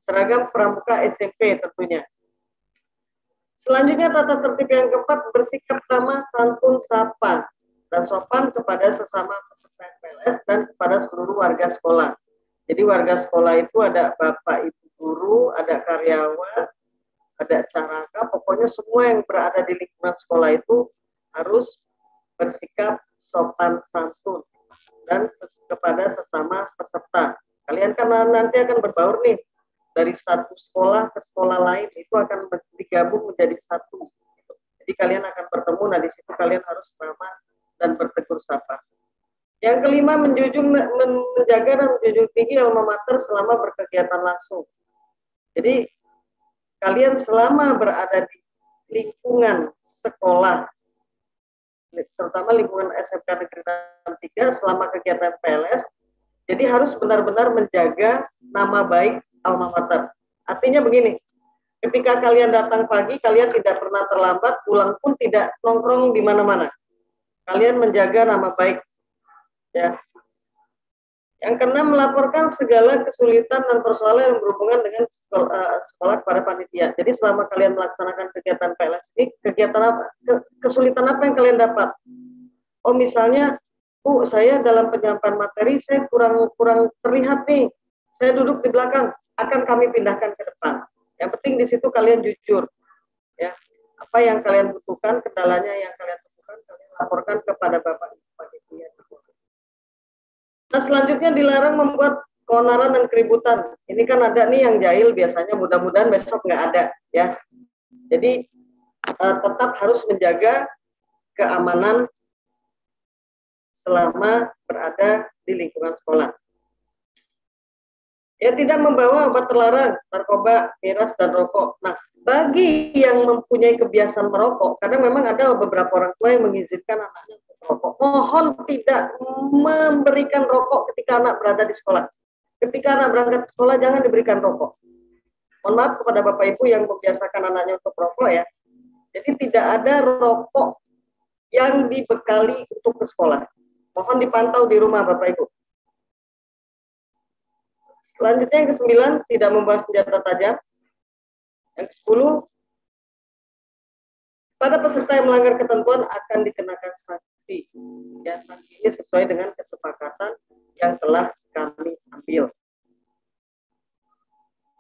seragam pramuka SMP tentunya. Selanjutnya tata tertib yang keempat, bersikap ramah, santun, sapa, dan sopan kepada sesama peserta MPLS dan kepada seluruh warga sekolah. Jadi warga sekolah itu ada bapak ibu guru, ada karyawan, ada caraka, pokoknya semua yang berada di lingkungan sekolah itu harus bersikap sopan santun dan kepada sesama peserta. Kalian kan nanti akan berbaur nih dari satu sekolah ke sekolah lain, itu akan digabung menjadi satu. Jadi kalian akan bertemu, nah di situ kalian harus ramah dan bertegur sapa. Yang kelima, menjaga dan menjunjung tinggi alma mater selama berkegiatan langsung. Jadi kalian selama berada di lingkungan sekolah, terutama lingkungan SMK Negeri 3 selama kegiatan PLS, jadi harus benar-benar menjaga nama baik alma mater. Artinya begini, ketika kalian datang pagi, kalian tidak pernah terlambat, pulang pun tidak nongkrong di mana-mana. Kalian menjaga nama baik. Ya. Yang keenam, melaporkan segala kesulitan dan persoalan yang berhubungan dengan sekolah kepada panitia. Jadi selama kalian melaksanakan kegiatan PLS ini, kegiatan apa? Kesulitan apa yang kalian dapat? Oh misalnya, Bu, saya dalam penyampaian materi saya kurang terlihat nih. Saya duduk di belakang, akan kami pindahkan ke depan. Yang penting di situ kalian jujur. Ya, apa yang kalian butuhkan, kendalanya yang kalian butuhkan, kalian laporkan kepada Bapak Ibu panitia. Nah, selanjutnya dilarang membuat keonaran dan keributan. Ini kan ada nih yang jahil biasanya, mudah-mudahan besok nggak ada ya. Jadi tetap harus menjaga keamanan selama berada di lingkungan sekolah. Ya, tidak membawa obat terlarang, narkoba, miras, dan rokok. Nah, bagi yang mempunyai kebiasaan merokok, kadang memang ada beberapa orang tua yang mengizinkan anaknya untuk merokok. Mohon tidak memberikan rokok ketika anak berada di sekolah. Ketika anak berangkat ke sekolah, jangan diberikan rokok. Mohon maaf kepada Bapak Ibu yang membiasakan anaknya untuk merokok ya. Jadi tidak ada rokok yang dibekali untuk ke sekolah. Mohon dipantau di rumah Bapak Ibu. Selanjutnya yang ke-9, tidak membawa senjata tajam. Yang ke-10, pada peserta yang melanggar ketentuan akan dikenakan sanksi. Ya, sanksi ini sesuai dengan kesepakatan yang telah kami ambil.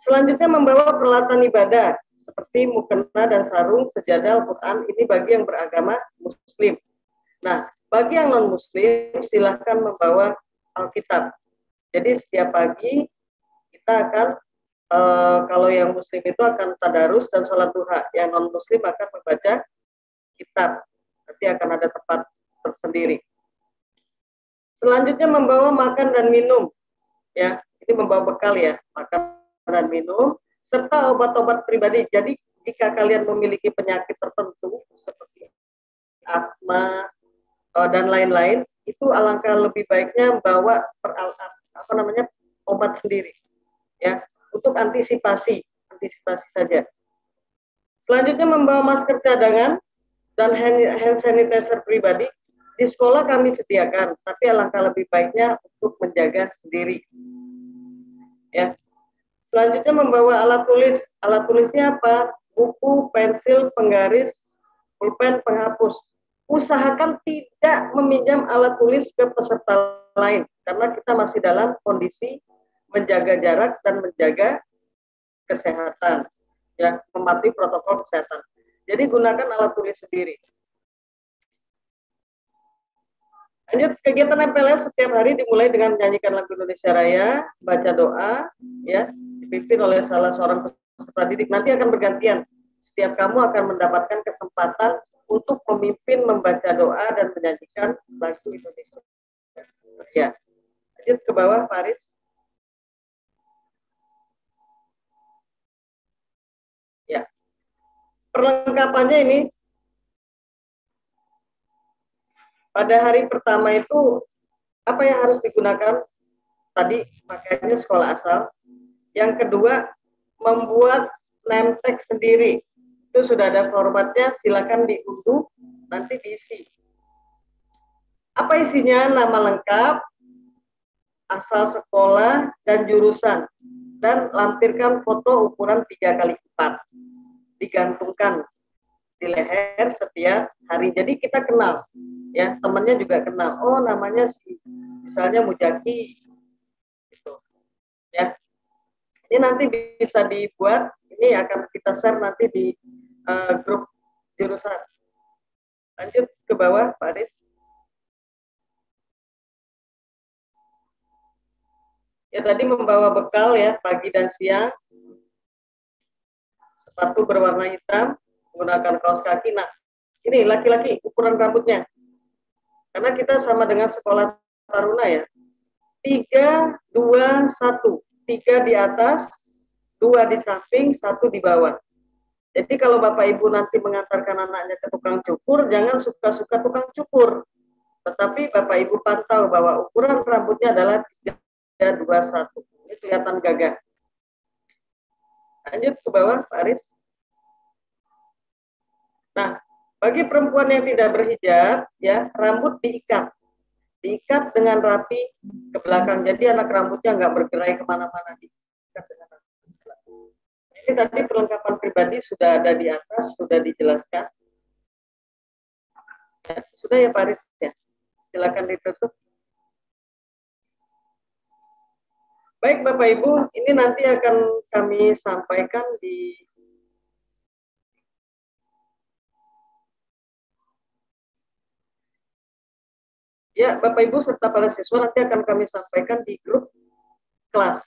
Selanjutnya membawa peralatan ibadah seperti mukena dan sarung, sejadah, Al-Quran, ini bagi yang beragama Muslim. Nah, bagi yang non-Muslim silahkan membawa Alkitab. Jadi setiap pagi kita akan kalau yang Muslim itu akan tadarus dan sholat duha, yang non-Muslim akan membaca kitab. Nanti akan ada tempat tersendiri. Selanjutnya membawa makan dan minum, ya ini membawa bekal ya, makan dan minum serta obat-obat pribadi. Jadi jika kalian memiliki penyakit tertentu seperti asma dan lain-lain, itu alangkah lebih baiknya membawa obat sendiri. Ya, untuk antisipasi saja. Selanjutnya membawa masker cadangan dan hand sanitizer pribadi. Di sekolah kami sediakan, tapi alangkah lebih baiknya untuk menjaga sendiri. Ya. Selanjutnya membawa alat tulis. Alat tulisnya apa? Buku, pensil, penggaris, pulpen, penghapus. Usahakan tidak meminjam alat tulis ke peserta lain, karena kita masih dalam kondisi menjaga jarak dan menjaga kesehatan, ya, mematuhi protokol kesehatan. Jadi gunakan alat tulis sendiri. Lanjut, kegiatan MPLS setiap hari dimulai dengan menyanyikan lagu Indonesia Raya, baca doa, ya, dipimpin oleh salah seorang peserta didik. Nanti akan bergantian. Setiap kamu akan mendapatkan kesempatan untuk memimpin membaca doa dan menyanyikan lagu Indonesia Raya. Lanjut ke bawah, Pak Aris. Ya, perlengkapannya ini pada hari pertama itu apa yang harus digunakan? Tadi pakaiannya sekolah asal. Yang kedua, membuat name tag sendiri. Itu sudah ada formatnya, silakan diunduh, nanti diisi. Apa isinya? Nama lengkap, asal sekolah, dan jurusan. Dan lampirkan foto ukuran 3x4. Digantungkan di leher setiap hari. Jadi kita kenal, ya, temannya juga kenal. Oh, namanya si misalnya Mujaki, gitu, ya. Ini nanti bisa dibuat. Ini akan kita share nanti di grup jurusan. Lanjut ke bawah, Pak Adit. Ya, tadi membawa bekal ya, pagi dan siang. Sepatu berwarna hitam, menggunakan kaos kaki. Nah, ini laki-laki ukuran rambutnya. Karena kita sama dengan sekolah taruna ya. 3, 2, 1. 3 di atas, 2 di samping, 1 di bawah. Jadi kalau Bapak Ibu nanti mengantarkan anaknya ke tukang cukur, jangan suka-suka tukang cukur. Tetapi Bapak Ibu pantau bahwa ukuran rambutnya adalah 3, 2, 1. Ini kelihatan gagah. Lanjut ke bawah, Pak Aris. Nah, bagi perempuan yang tidak berhijab, ya, rambut diikat dengan rapi ke belakang. Jadi anak rambutnya nggak bergerai kemana-mana. Diikat dengan rapi ke belakang. Ini tadi perlengkapan pribadi sudah ada di atas, sudah dijelaskan. Ya, sudah ya Pak Aris ya. Silakan ditutup. Baik Bapak Ibu, ini nanti akan kami sampaikan di ya, Bapak Ibu serta para siswa nanti akan kami sampaikan di grup kelas.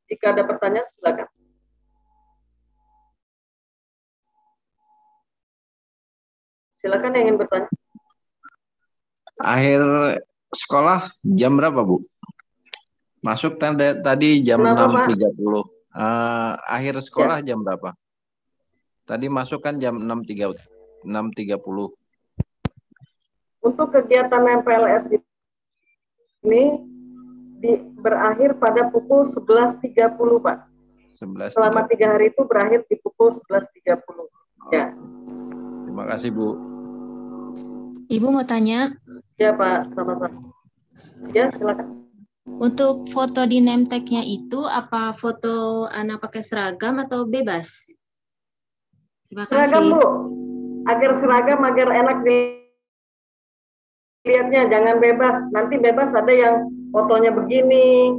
Jika ada pertanyaan, silakan. Silakan yang ingin bertanya. Akhir sekolah jam berapa, Bu? Masuk tadi jam Kenapa, 6.30. Akhir sekolah jam berapa? Tadi masuk kan jam 6.30. Untuk kegiatan MPLS ini berakhir pada pukul 11.30, Pak. 11.30. Selama 3 hari itu berakhir di pukul 11.30. Ya. Terima kasih, Bu. Ibu mau tanya. Ya, Pak, sama-sama. Ya, silakan. Untuk foto di name tag-nya itu apa foto anak pakai seragam atau bebas? Terima kasih. Seragam, Bu. Agar seragam, agar enak dilihatnya, jangan bebas. Nanti bebas ada yang fotonya begini,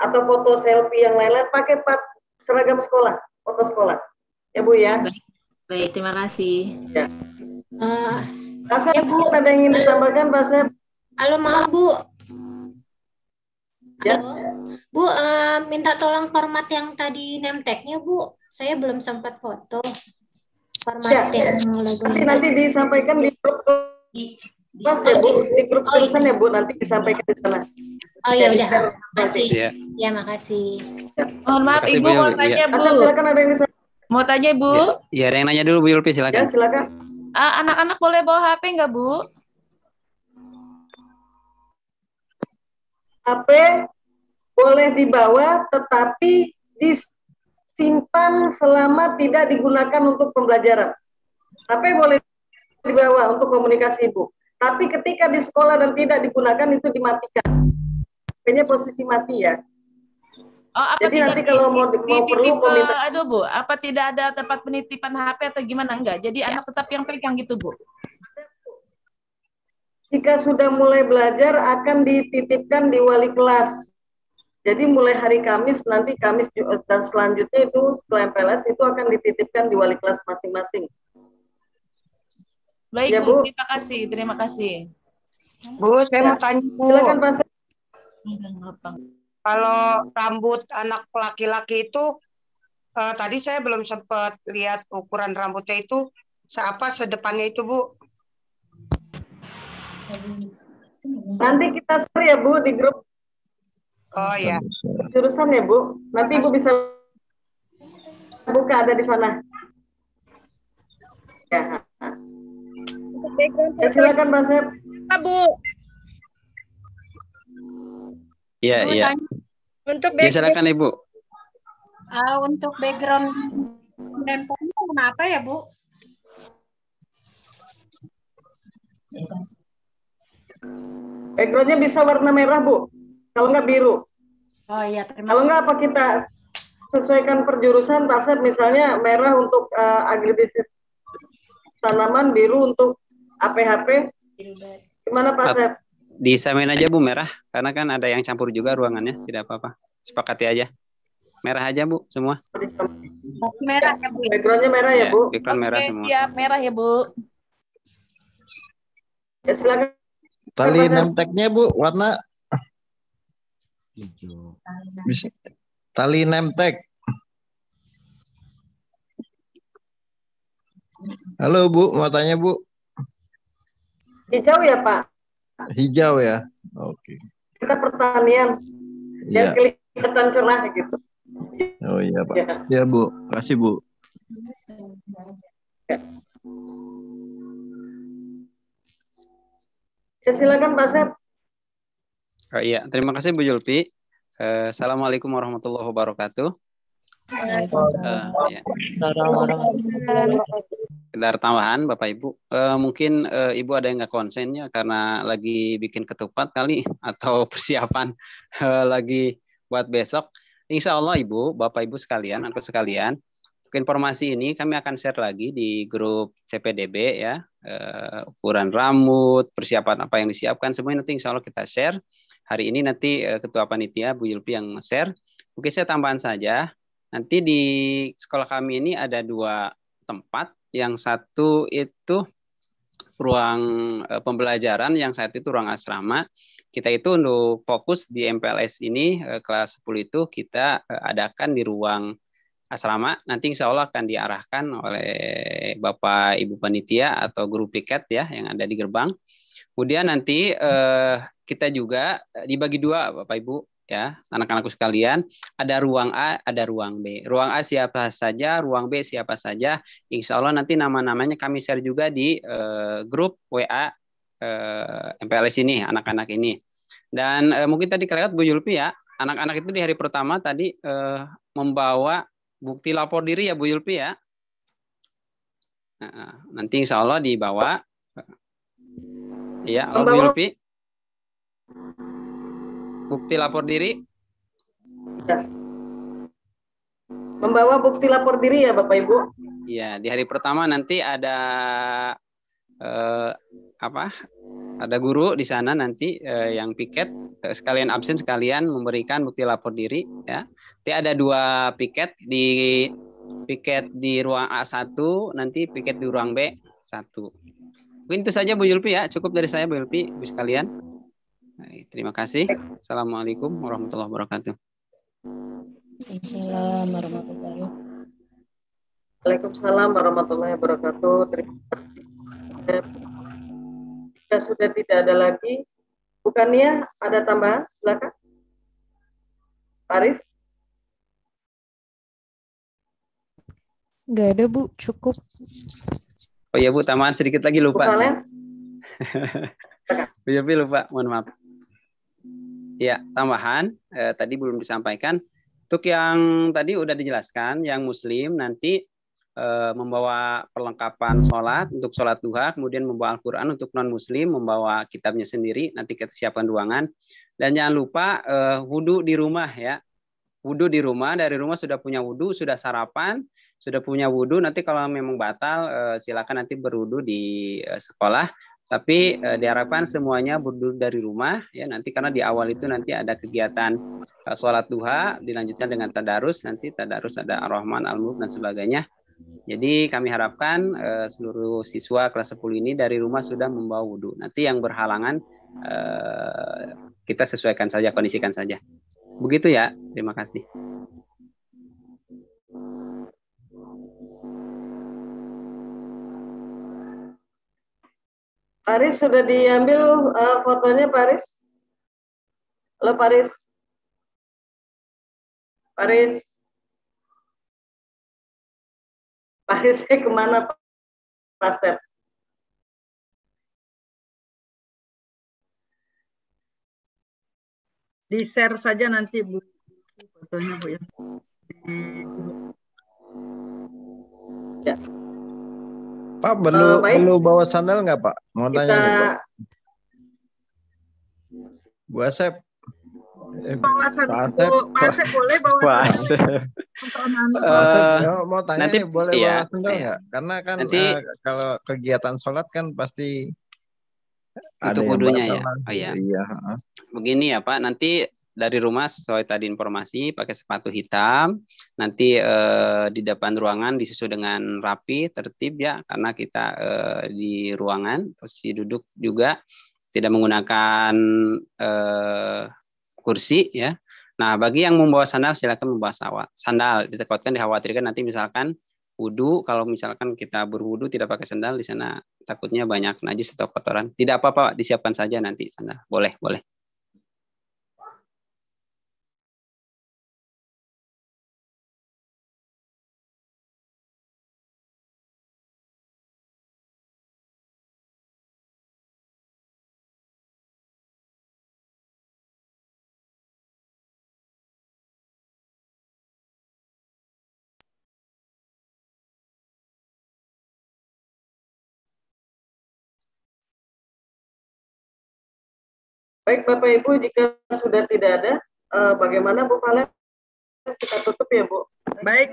atau foto selfie yang lain-lain, pakai seragam sekolah, foto sekolah. Ya, Bu ya. Baik, terima kasih. Ya. Asep, ya, Bu. Ada yang ingin ditambahkan, Pak Asep? Halo, maaf, Bu. Ya. Bu, minta tolong format yang tadi name tag-nya, Bu. Saya belum sempat foto. Format Ya. yang lagu. Nanti disampaikan di grup kelas ya, Bu. Di grup tulisan ya, Bu. Nanti disampaikan di sana. Oh iya, udah. Makasih. Ya. Ya, makasih. Mohon maaf, Makasih, Ibu Bu mau Yulpi. tanya, Bu. Asep, silakan ada yang disampaikan. Mau tanya, Bu. Ya, ada yang nanya dulu, Bu Yulpi, Ya, silakan. silakan. Anak-anak boleh bawa HP nggak, Bu? HP boleh dibawa, tetapi disimpan selama tidak digunakan untuk pembelajaran. HP boleh dibawa untuk komunikasi, Bu. Tapi ketika di sekolah dan tidak digunakan, itu dimatikan. HP-nya posisi mati ya. Oh, apa Jadi tidak nanti kalau mau perlu meminta. aduh, Bu, apa tidak ada tempat penitipan HP atau gimana? Enggak. Jadi anak tetap yang pegang gitu, Bu. Jika sudah mulai belajar akan dititipkan di wali kelas. Jadi mulai hari Kamis, nanti Kamis dan selanjutnya itu setelah MPLS itu akan dititipkan di wali kelas masing-masing. Baik, Ya, Bu. Bu. Terima kasih. Terima kasih. Bu, saya mau tanya, Bu. Silakan Pak Asep. Kalau rambut anak laki-laki itu, tadi saya belum sempat lihat ukuran rambutnya itu, sedepannya itu, Bu? Nanti kita share ya Bu di grup Oh ya. jurusan ya Bu. Nanti Ibu bisa buka, ada di sana. Ya. Ya, silakan Pak Asep. Bu. Iya, Ibu iya. tanya, untuk Ya, silakan Ibu. untuk background nempelnya warna apa ya, Bu? Backgroundnya bisa warna merah Bu, kalau nggak biru. Oh iya, terima Kalau nggak apa kita sesuaikan perjurusan Pak Asep, misalnya merah untuk agribisnis tanaman, biru untuk APHP. Gimana Pak Asep? Disamain aja Bu merah, karena kan ada yang campur juga ruangannya, tidak apa-apa. Sepakati aja. Merah aja Bu, semua. Merah ya, Bu. Backgroundnya merah ya, Bu? Background merah semua. Siap, merah ya, Bu. Ya, silakan. Tali nemteknya Bu, warna hijau. Bisa. Tali nemtek. Halo Bu, mau tanya Bu? Hijau ya Pak? Hijau ya? Oke. Kita pertanian. Iya. Biar kelihatan cerah gitu. Oh iya Pak. Ya Bu, kasih Bu. Ya silakan Pak Asep. Oh iya, terima kasih Bu Julpi. Assalamualaikum warahmatullahi wabarakatuh. Ya. Sekedar tambahan Bapak Ibu, mungkin Ibu ada yang nggak konsennya karena lagi bikin ketupat kali atau persiapan lagi buat besok. Insya Allah Ibu, Bapak Ibu sekalian, anak sekalian, untuk informasi ini kami akan share lagi di grup CPDB ya, ukuran rambut, persiapan apa yang disiapkan, semuanya nanti insya Allah kita share. Hari ini nanti Ketua Panitia Bu Yulpi yang share. Mungkin saya tambahan saja, nanti di sekolah kami ini ada 2 tempat. Yang satu itu ruang pembelajaran, yang satu itu ruang asrama. Kita itu untuk fokus di MPLS ini kelas 10 itu kita adakan di ruang asrama. Nanti insya Allah akan diarahkan oleh Bapak Ibu Panitia atau guru piket ya yang ada di gerbang. Kemudian nanti kita juga dibagi 2 Bapak Ibu ya, anak-anakku sekalian, ada ruang A, ada ruang B. Ruang A siapa saja, ruang B siapa saja. Insya Allah nanti nama-namanya kami share juga di grup WA MPLS ini, anak-anak ini. Dan mungkin tadi kelihatan Bu Yulpi ya, anak-anak itu di hari pertama tadi membawa bukti lapor diri ya Bu Yulpi ya. Nanti insya Allah dibawa. Ya, Bu Yulpi. Bukti lapor diri. Ya. Membawa bukti lapor diri ya Bapak Ibu. Iya, di hari pertama nanti ada ada guru di sana nanti yang piket sekalian absen sekalian memberikan bukti lapor diri ya. Nanti ada 2 piket di ruang A1, nanti piket di ruang B1. Mungkin itu saja Bu Yulpi ya, cukup dari saya Bu Yulpi, Bu sekalian. Terima kasih. Assalamualaikum warahmatullahi wabarakatuh. Waalaikumsalam warahmatullahi wabarakatuh. Waalaikumsalam warahmatullahi wabarakatuh. Terima kasih. Jika sudah tidak ada lagi, bukannya ada tambahan? Silakan. Pak Arif. Nggak ada Bu, cukup. Oh iya Bu, tambahan sedikit lagi lupa. Bu Yulpi lupa, mohon maaf. Ya, tambahan tadi belum disampaikan. Untuk yang tadi udah dijelaskan, yang Muslim nanti membawa perlengkapan sholat untuk sholat duha, kemudian membawa Al-Quran. Untuk non-Muslim membawa kitabnya sendiri, nanti kita siapkan ruangan. Dan jangan lupa wudhu di rumah ya. Wudhu di rumah, dari rumah sudah punya wudhu, sudah sarapan, sudah punya wudhu. Nanti kalau memang batal, silakan nanti berwudhu di sekolah. Tapi diharapkan semuanya berdua dari rumah ya, nanti karena di awal itu nanti ada kegiatan sholat duha, dilanjutkan dengan tadarus, nanti tadarus ada Ar-Rahman, Al-Mulk dan sebagainya. Jadi kami harapkan seluruh siswa kelas 10 ini dari rumah sudah membawa wudhu. Nanti yang berhalangan kita sesuaikan saja, kondisikan saja. Begitu ya, terima kasih. Paris sudah diambil fotonya, Paris? Halo, Paris. Paris. Parisnya kemana, Pak Sep? Di-share saja nanti, Bu. Fotonya, Bu, ya. Ya. Pak, perlu bawa sandal nggak, Pak? Mau tanya nih, Pak. Bu Asep. Bawa sandal, Bu. Pak Asep boleh bawa sandal. Mau tanya nanti, nih, boleh iya, bawa sandal iya. nggak? Karena kan Nanti, kalau kegiatan sholat kan pasti ada untuk yang wudhunya ya. batal. Oh iya. Iya. Begini ya Pak, nanti dari rumah sesuai tadi informasi pakai sepatu hitam, nanti di depan ruangan disusun dengan rapi, tertib ya, karena kita di ruangan posisi duduk juga tidak menggunakan kursi ya. Nah, bagi yang membawa sandal silakan membawa sandal. Ditakutkan dikhawatirkan nanti misalkan wudhu, kalau misalkan kita berwudhu tidak pakai sandal di sana takutnya banyak najis atau kotoran. Tidak apa-apa, disiapkan saja nanti sandal. Boleh, boleh. Baik, Bapak Ibu, jika sudah tidak ada, bagaimana Bu Valen? Kita tutup ya, Bu. Baik,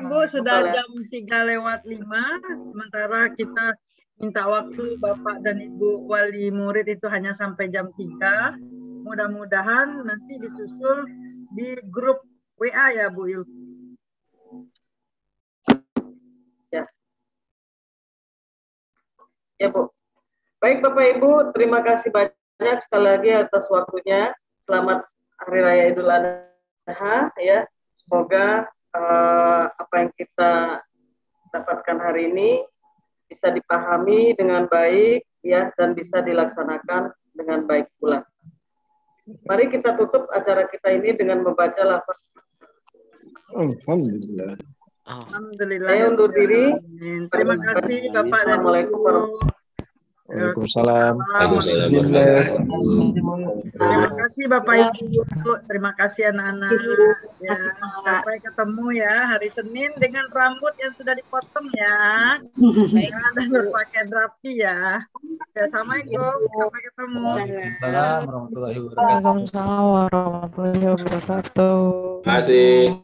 Bu, sudah jam 3:05, sementara kita minta waktu Bapak dan Ibu wali murid itu hanya sampai jam 3. Mudah-mudahan nanti disusul di grup WA ya, Bu Il. Ya. Ya, Bu. Baik, Bapak Ibu, terima kasih banyak sekali lagi atas waktunya. Selamat Hari Raya Idul Adha ya. Semoga apa yang kita dapatkan hari ini bisa dipahami dengan baik ya, dan bisa dilaksanakan dengan baik pula. Mari kita tutup acara kita ini dengan membaca lafaz. Alhamdulillah. Alhamdulillah. Saya undur diri. Terima kasih Bapak dan Ibu. Waalaikumsalam. Terima kasih Bapak Ibu. Terima kasih anak-anak. Ya, sampai ketemu ya hari Senin dengan rambut yang sudah dipotong ya. Dan berpakaian rapi ya. Ya, assalamualaikum. Sampai ketemu. Waalaikumsalam warahmatullahi wabarakatuh. Terima kasih.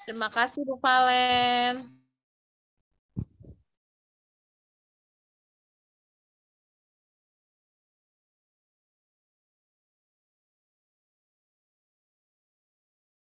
Terima kasih Bu Valen.